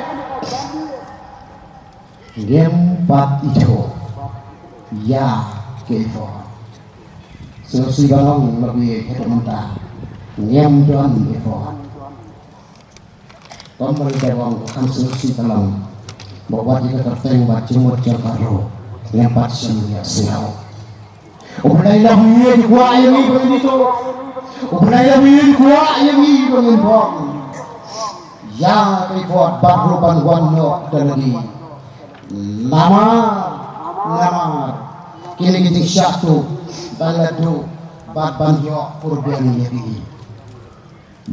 Game bat itu Ya keifo selusi balong lebih kita mentah nyam doan keifo Kompon dewang kan solusi dalam bahwa jika tertemu bacumur jangkaro yang patut siau. Ublailah wiye kuah yang ini begitu. Ublailah wiye kuah yang ini mengimbang. Ya kaifuat baru bantuan yok dari nama kini kita satu baladu ban yok purbian ini.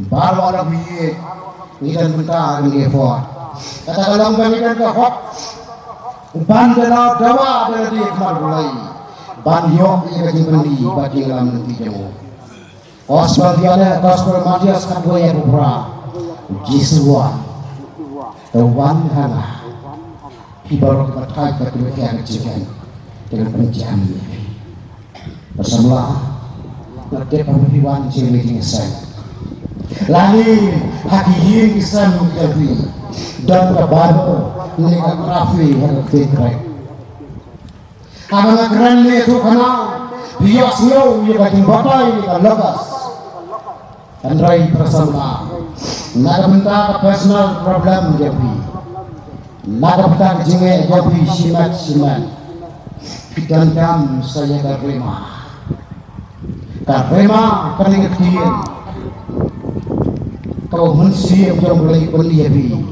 Baru ada wiye nidan bentar ini effort. Kata kalau mengidan ke hok ban dana dawa dari kemar mulai. Ban yok ia kembali bagi dalam nanti jamu. Osvaldiana Gospel Matias Kandoya Bubra Jisua Tawan Hana Hibaru kepatai berkebekian kecikan dengan penjam bersama Ngerti pembiwan ciri kesan Lani hakihin kesan menjadi dan kebaru Nika Rafi yang kekrek karena keren itu karena bias nyo yang kacing batai ni kan lekas andrai bersama nak bentar personal problem jadi nak bentar jinge jadi simat dan kam saya karema kening kedian kau mensiap jom mulai pendiabi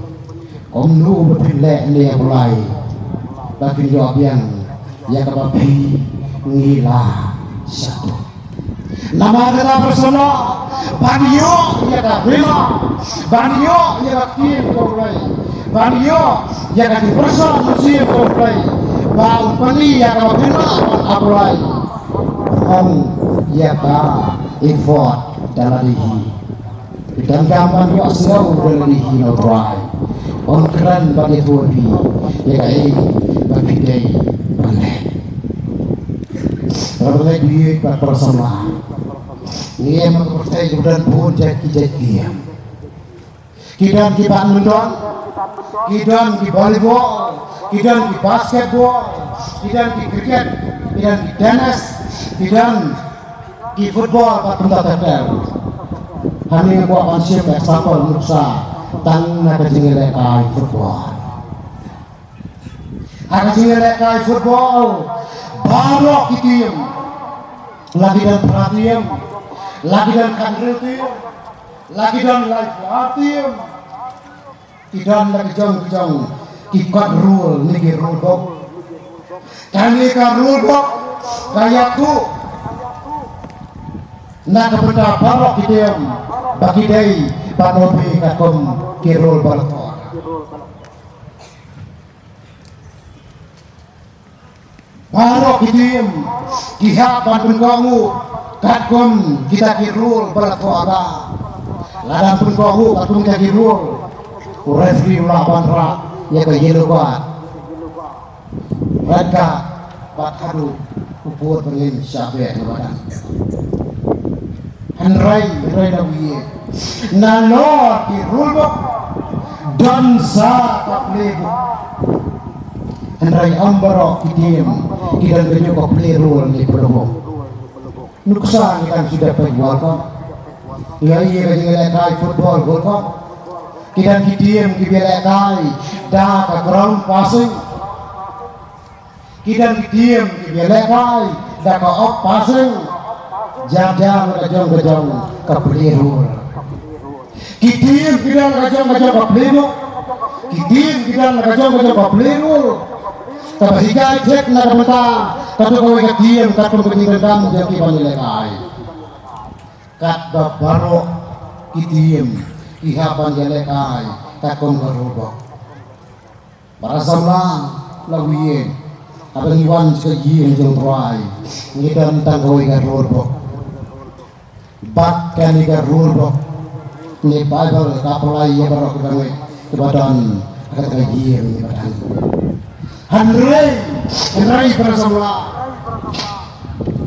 kau nu berpilih ni yang mulai bagi jawab yang kapapi ngila satu nama adalah bersama banyo ya karema banyo ya kim komplai banyo ya kati bersama mensiap komplai bau pani ya kapapina apply om ya ka effort dalarihi dan kapan yo asau dalarihi no try on keren bagi tuabi ya kai bagi day balik Orang dia bersama ia menguruskan dan pun jadi kidan di badminton kidan di volleyball kidan di basketball kidan di cricket kidan di tenis kidan di football patun tatel kami buat konsep example Musa tang nak jingele kai football ada jingele kai football baru kitim lagi dan perhatian lagi dan kanretim lagi dan live tidak lagi jong kikat rule niki rule book kami ka rule book kayak tu nak kepada baru kitim bagi day panopi kakom kirul balator baru kitim kihat pantun kamu katkom kita kirul balator ladang pun kamu katkom kita kirul referee lawan rak ya ke yellow card red card hadu upur pengin syabeh badan Andrai lawi nalor kirul book dan sa taplebo Andrai ambaro kitim kidan kenyo ko plero ni promo nuksan kan sudah penjual kok ya iya kai football gol kok kidan kitim kibele kai da ka ground passing kidan kitim kibele kai da ka off passing jam-jam kejong ka plero kitim kidan kejong ka plero kitim kidan kejong ka plero Kapahiga cek na kamata kato ko ikatiyem kato ko tingkang jaki panilekay kat babaro kitiyem ihapan jelekay kakong garubok para sama lawiyen abang iwan sekajiyem jeng troy ngidan tanggawi garubok bat kani garubok ni bible kapulay ya barok kami kebadan kakajiyem ni badan Henry bersama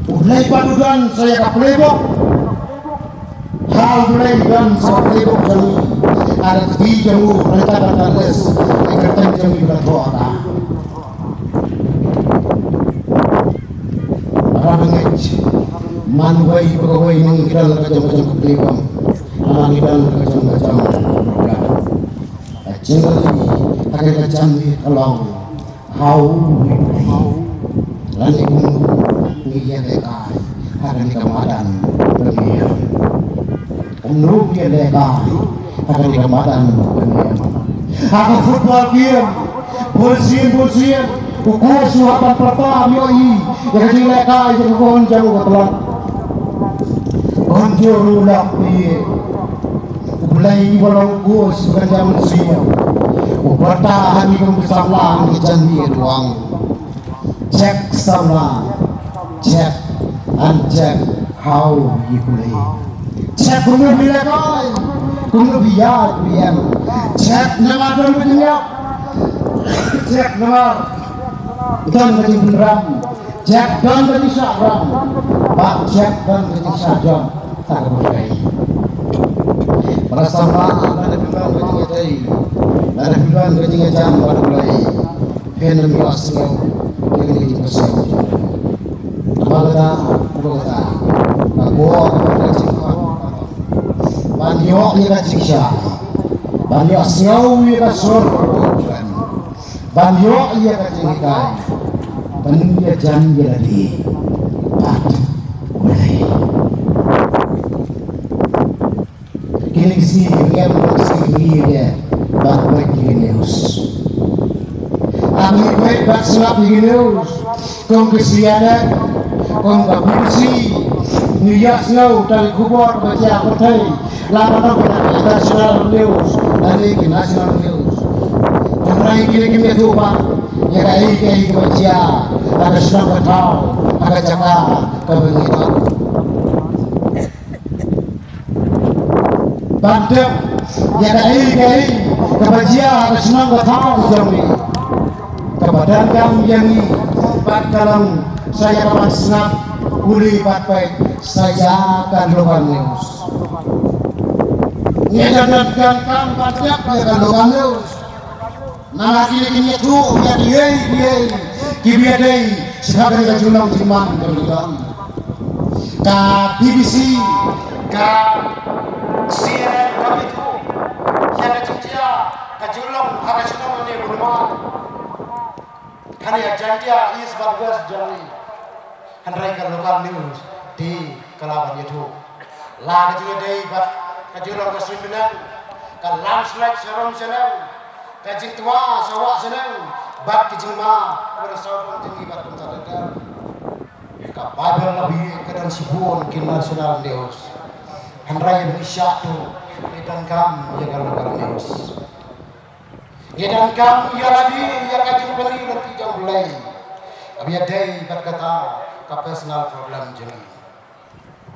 ulai padudan saya kaplebo hal ulai dan saplebo jami ada di jamu rentan les ikatan jami berdoa ramengej manuai pegawai mengiral macam-macam kaplebo mengiral macam-macam Jenggali akan kejambi kalau hau lalu ngiyan dekai akan dikemadan berdiam umnu dia dekai akan dikemadan berdiam akan football game bolsian ukur suhapan pertama yoi yang dekai jengkon jauh ketelan konjur ulak piye mulai walau gue sebagai manusia bertahan hidup bersama di janji ruang cek sama cek uncheck how you play cek kuno bila kau kuno biar cek nama dan berjaya cek nama dan berjaya cek dan berjaya pak cek dan berjaya tak berjaya bersama ada bimbang ada bimbang kerja jam pada mulai hendak biasa dengan ini bersama apa kata aku kerja banyak ni kerja banyak siau ni kasur banyak ia kerja kai banyak jam jadi pat mulai killing see again see dia back news kami baik back slap news kong kesianan kong kabusi New York Snow dari kubur baca pertai lawan international news dari national news terakhir kini tu pak ya kai baca ada senang bertahu ada cakap kebenaran bandep ya kai kebajian senang bertahu jami kepada kamu yang dalam saya akan senang uli baik saya akan lupa news ini dan kamu bandep akan lupa news nama kini tu ya dia kibiadai sebagai jumlah timang kemudian ka BBC ka CNN kami tu yang kecil kajulong harusnya ni rumah karya jantia is bagus jari handrai ka lokal news di Kalaban itu lah kecil dai bat kajulong kesimpulan ka landslide serong senang kajing tua sawak senang bat kecil ma bersama tinggi bat pencarian ka babel lebih kedan sibun ke nasional news handrai Indonesia tu dan kamu ya kalau news ya dan kamu ya lagi ya kacung beli nanti jauh mulai kami ada berkata ke personal problem jadi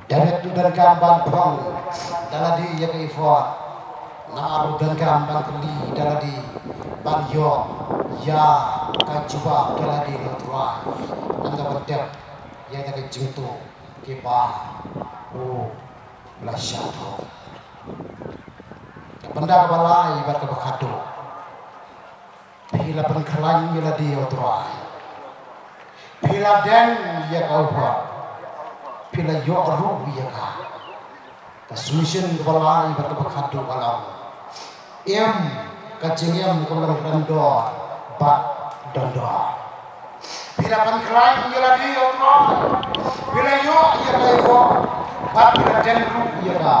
dari itu dan kamu bantang dan lagi ya ke effort naruh dan kamu banteli dan lagi banyo ya kacuba dan lagi natural anda berdek ya tak jengtu kipa Lasyado benda balai berkebakado bila pengkalan bila dia otorai bila den ya kau buat bila yo aru ya ka solution balai berkebakado kalau kacingem kalau rendor bat dondor bila pengkalan bila dia otorai bila yo ya kau bat bila den ya ka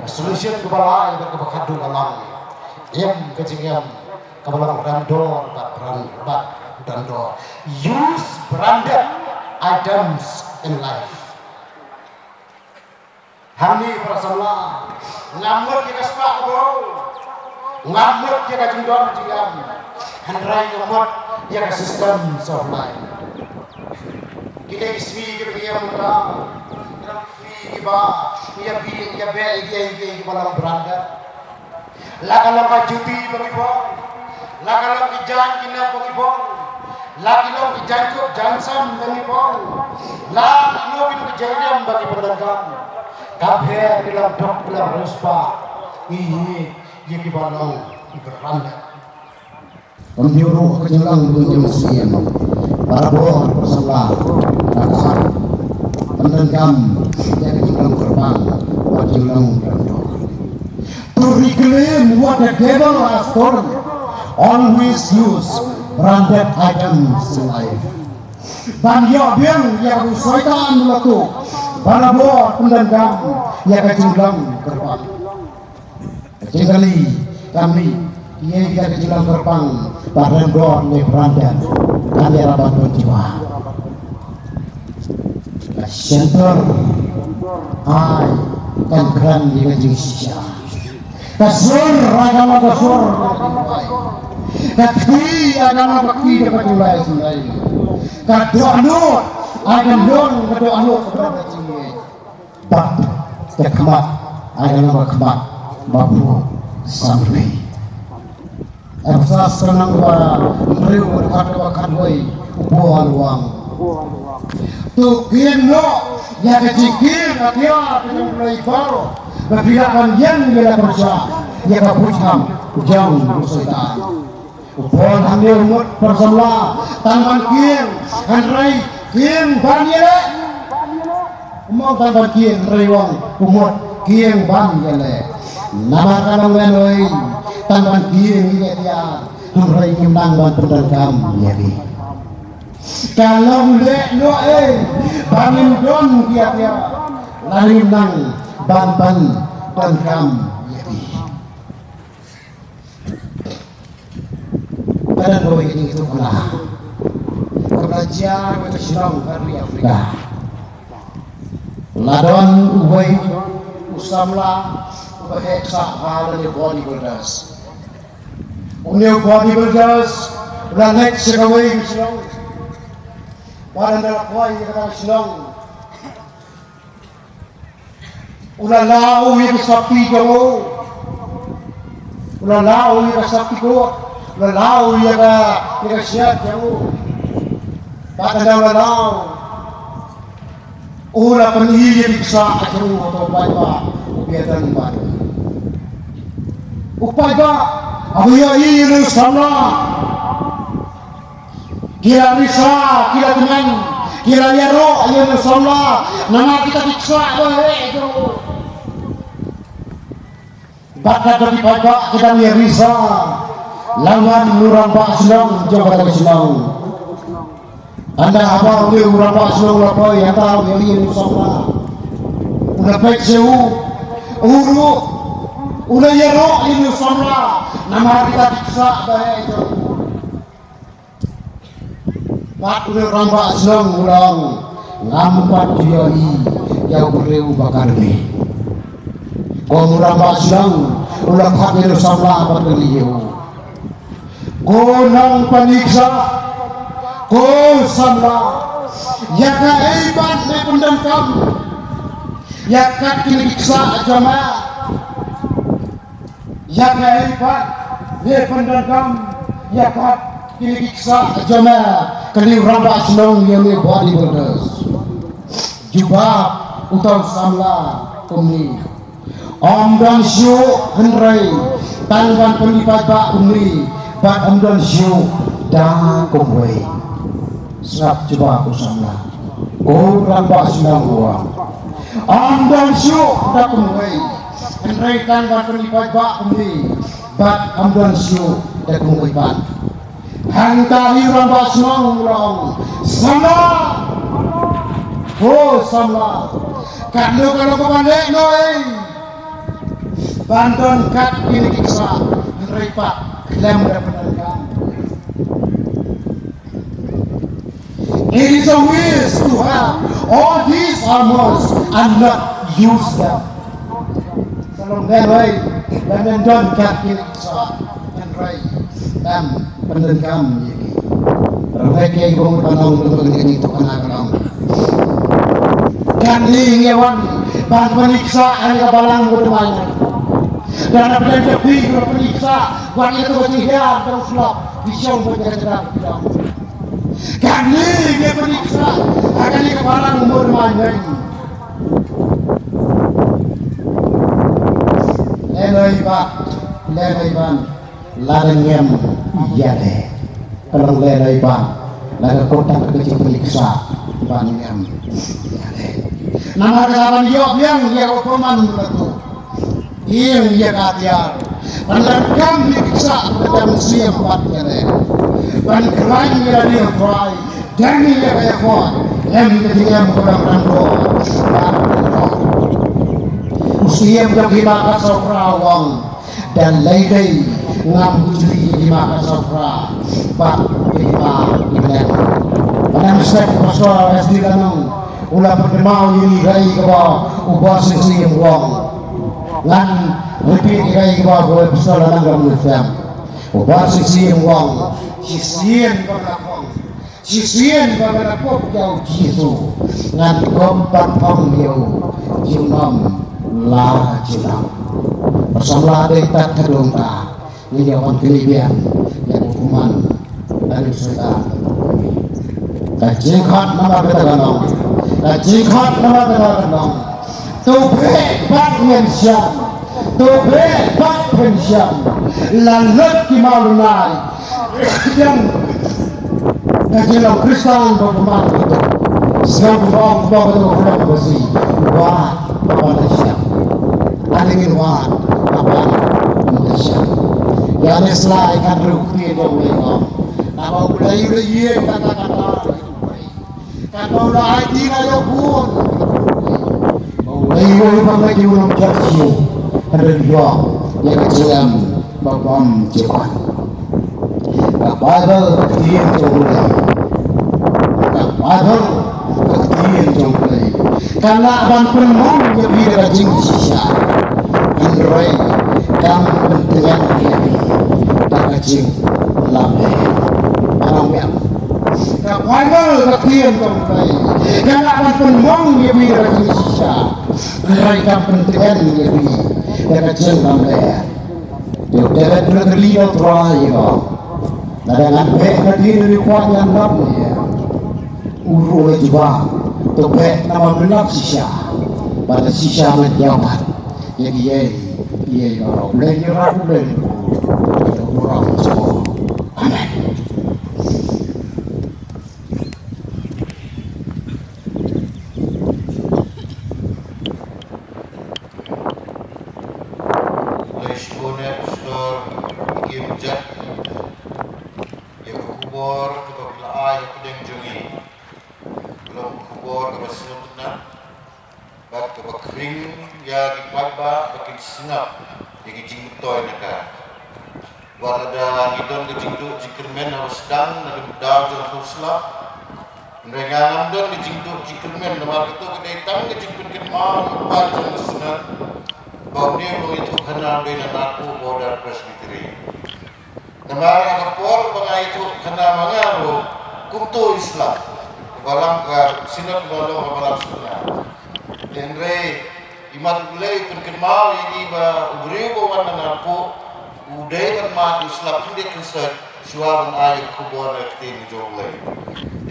solution kepala yang berkebakado alam kecingem kepala randor bat randor use branded items in life hani prasala ngamut kita sepak bro ngamut kita jendon jingam handrai ngamut ya system of life kita ismi kita muda iba ia be ia malam beranda laka cuti bagi bong laka ijan kina bagi bong laki ijan cup jansam bagi bong laki itu kejadian bagi pedagang kabhe bilang dok bilang ruspa ini ia kibalong beranda menyuruh kenyelang bunyi muslim para bohong bersalah takkan penendam yang dalam gerbang wajulang berdoa to reclaim what the devil has stolen. Always use branded items in life. Dan ya biang ya syaitan meletup balabo pendendam ya kejengkelang gerbang. Kejengkeli kami ia kita kejengkelang gerbang badan doa ne branded kami rapat berjiwa. Center I kan kran di kejeng sisa. Kasur agama kasur. Kakti agama bakti dapat mulai sendiri. Kadua anut akan don kadua anut kepada tinggi. Bak kemat agama kemat babu sampai. Asas senang beriu berkat ubuan uang. Tu kian lo ya kecikir dia dengan mulai baru berpilihan yang dia kerja ya keputusan jauh bersyaitan. Upon hamil umut bersama tangan kian handrai kian banyak umur tangan kian rewang umut kian banyak nama kanang menoi tangan kian dia handrai nyembang dan pendekam yaki. Kalau lek lo bangin don dia lari nang ban pendekam yaki. Pada dua ini itu pula belajar ke Sirang dari Afrika. Ladon uway usamla baheksa hal ni bodybuilders. Unyo bodybuilders ranek sekaway Sirang. Pada dalam kuai kita Sirang. Ulalau yang sakti jauh. Ulalau yang sakti kuat. Lalau ya siap jauh. Pada lalau ula penihir bisa jauh atau baik biatan baik. Upaya abu ya ini sama. Kira bisa, kira teman, kira ya roh ya sama. Nama kita diksa itu. Bakat dari baik kita ya bisa. Lawan nurang Pak Senang jabatan Senang. Anda apa boleh nurang Pak Senang apa yang tahu yang ini sama. Udah baik sewu, uru, udah ya roh ini sama. Nama kita diksa baik itu. Pak udah nurang Pak Senang ulang ngampat dia yang berlewu bakar ni. Kau nurang Pak Senang ulang hak ini sama apa beliau. Gunung peniksa, kau sama, ya kaibat ne pendengkam, ya kat peniksa jamaah, ya kaibat ne pendengkam, ya kat peniksa jamaah, keliu rambak senang yang ne bodybuilders, jubah utang samla kumni, om dan syuk henrai, tanggan pelipat bak kumni. Pak Amdan Syuk dah kumway serap coba aku sama orang Pak Senang uang Amdan Syuk dah kumway henreikan dan pelipat bak kumway Pak Amdan Syuk dah kumway Pak hangkahi orang Pak Senang uang sama oh sama kalau kepandek noi bantuan kat kini kiksa henrai Pak Lem pendekam. It is a waste to have all these armors and not use them. Kalau ngelai dan don kaki sa and right dan pendekam ini. Mereka yang panau untuk itu kenakalan. Kandi ngewan bang peniksa ang kabalang bermain. Dan ada yang lebih berperiksa wanita berjihad dan sulap bisa berjalan dalam kami dia periksa akan di kepala umur manjang lelai ban larang yam yade kalau lelai ban laga kotak kecil periksa ban yam yade nama kawan yang dia hukuman betul Yang ia katiar, panlangkam dikiksa macam siap buatnya deh. Pankeran ia dia try, dan ia kaya kuat, ketinggian kurang kuat. Usia bagi maka soprawang dan lain ngam kujuli di maka sopra, pak lima ibadah. Padang step pasal SD kanong, ulah perkemau ini gai kau ubah sisi yang wong. Ngan repeat kay iba ko episode lang ng FM. O ba sisiyan wang sisiyan pa na po yaw jisu ngan kompat pang yaw junam la junam bersama dekat kedong ta ngiyawan kelebihan yang hukuman dari setan kajikhat nama kita ganong kajikhat nama kita ganong Tobe bat mensyam, tobe bat mensyam, lalut kimalunai, yang kajian Kristen berpemat itu, sekarang bawa itu orang bersih, wah apa mensyam, alingin wah apa mensyam, yang selai kan rukti itu mereka, nama ulai kata-kata, kata ulai tiga pun. Ayo pakai ulang kasih ada dua yang kecilan babam cepat. Kapadal ketian jomblay, kapadal ketian jomblay. Karena abang penuh jadi rajin sisa. Indrai kam pentingan kiri, tak kacing lambe. Aramnya. Kapadal ketian jomblay. Karena abang penuh jadi rajin sisa. Mereka pentingan lebih dari kecil sampai dari terlibat raya dengan baik hadir di kuat yang ramai uru juga topek nama benak sisa pada sisa menjawab jadi ye orang belajar aku belajar orang semua amin.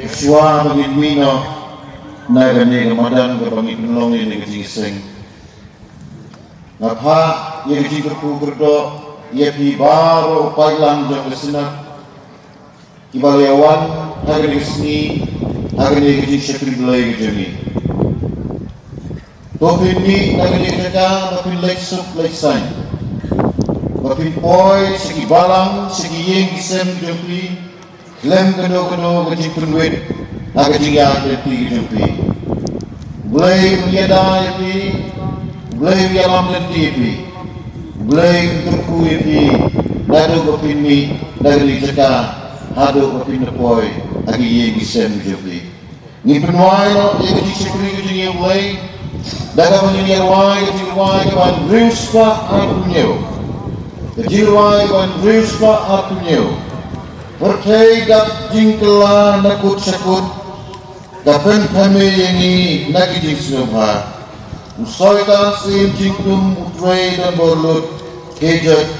Suara begini naga ni Ramadan berbangi penolong ini kejising. Ngapa ia kejikku berdo ia pi baru pailang jang kesenat ibalayawan hari ni seni hari ni kejik syakri belai kejani. Topin ni naga ni kerja tapi lek sup lek sain. Tapi boy segi balang segi yeng kisem jumpi lem kado kejik penduit agak jingga jumpi jumpi. Belai menjadi jumpi, belai menjalam jumpi, belai terku jumpi. Dadu kepini dari cekah, hadu kepini poi agi yeng kisem jumpi. Ni penuai no ye kejik syakri kejik yang belai. Daga menjadi kejik wai kawan ruspa aku nyew. Kejilwai kawan ruspa aku nyew. Percaya dak jingkela nakut sakut. Kapan kami ini nagi jing semua. Usoitan sim jingkum utrai dan borlut kejat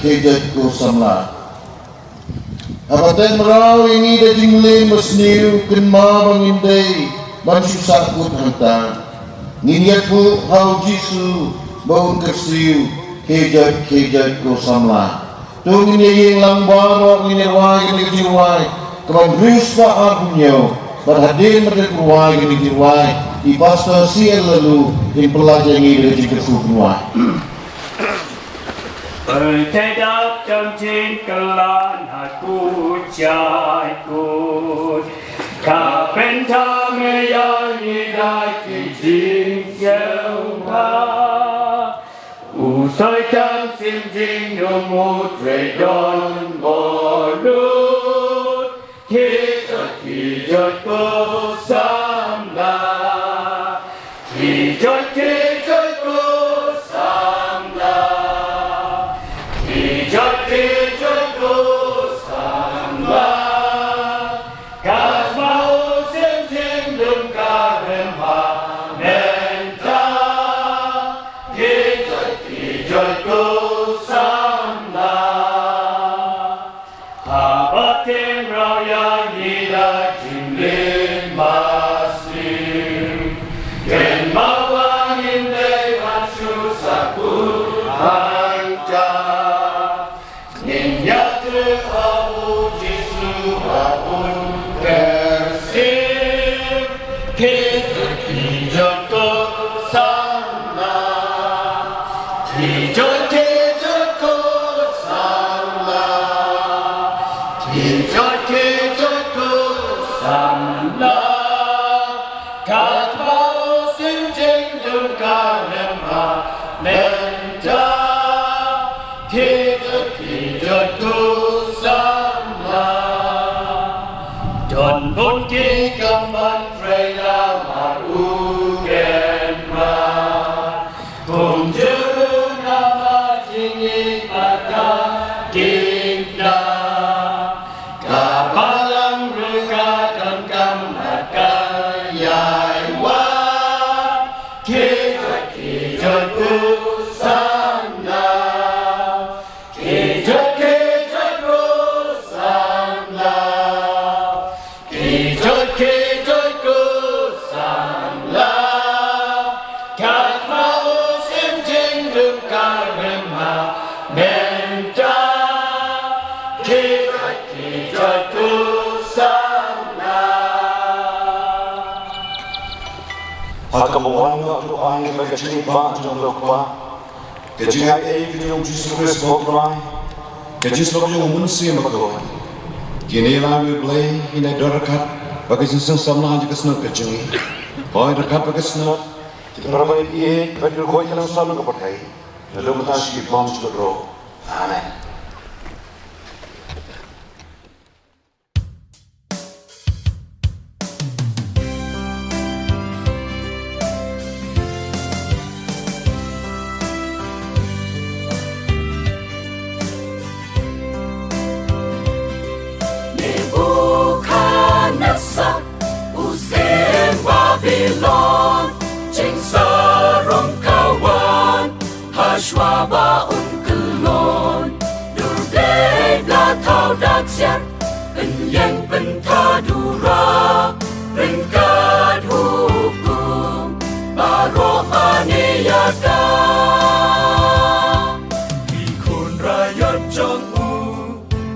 ko samla. Apatan merau ini dah jinglin mesniu kenma bangindai bansu sakut hantar. Niniat ku hau jisu baun kersiu kejat ko samla. Tung ini yang langbaro nginirwai nginirwai kawan ruspa apunyo. Berhadir mereka keluar ini diruai di pastor sial lalu di pelajar ini dari kesukuan. Thế đáp trong trên cơ lan hạt cú trái cú cả bên thang nghe ya như đại kỳ chính gieo ha u soi tam sim chính no một về đón bỏ lút thế cho thì cho cô sam la thì cho thế cho cô sam la thì cho thế cho cô sam la cả mau xem trên đường cả đêm hà nên ta thế cho cô sam la hà bát thêm rao ya ni đã chìm lên mà sim kèn mau vang in đây văn su sa cu hàng cha nhìn nhớ thương abu Giêsu abun tersim thế cho cô sam la thì cho thế cho cô sam la thì cho thế cho cô sam la cả bao xin chính đường cả niềm hà nên cha thế cho cô sam la tròn bốn ký cầm ban rây la mà u kèn mà cùng chữ nama chính pada kita cả ba lăng rơi ca tròn cầm ca dài quá khi cho cô sam la khi cho cô sam la khi cho cô sam la cả mau xem trên đường cả đêm mà bên ta khi cho cô sam la Hakamuan nga tuang ni magkachinipa trong lokpa. Kajingay ay yung Jesus Christ bokrai. Kajis lo yung munsi magdo. Kinila mi blay hinay dorakat. Bagai sisang samna aja kesnut kajingi. Hoy dekat bagai kesnut. Kita ramai iye bagai koi kanang selalu kepakai. Lalu mutasi bom sebro. Amen. Nebuchadnezzar, Uzim Babylon, Jing Sarong Kawan, Hashwaba Unkelon, Durday Blatau Daksian, Yang Pentadura, Ringkat Hukum, Barok Maniata, Ikun Rakyat Jong'u,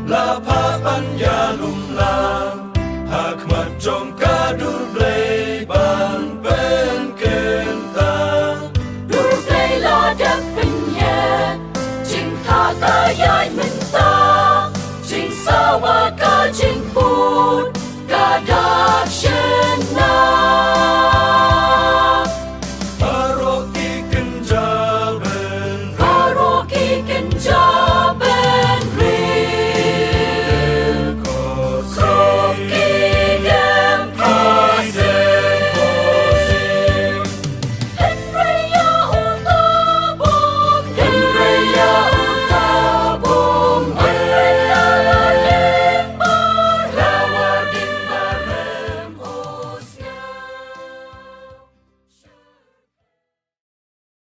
Lapa Panya Lumlang, Hakmat Jong Kadur Blay Ban Ben Kentang, Dur Blay La Dak Penye, Jing Tha Ka Yai Mentang, Jing Sawa Ka Jing Put, Ka Dak Shen Na.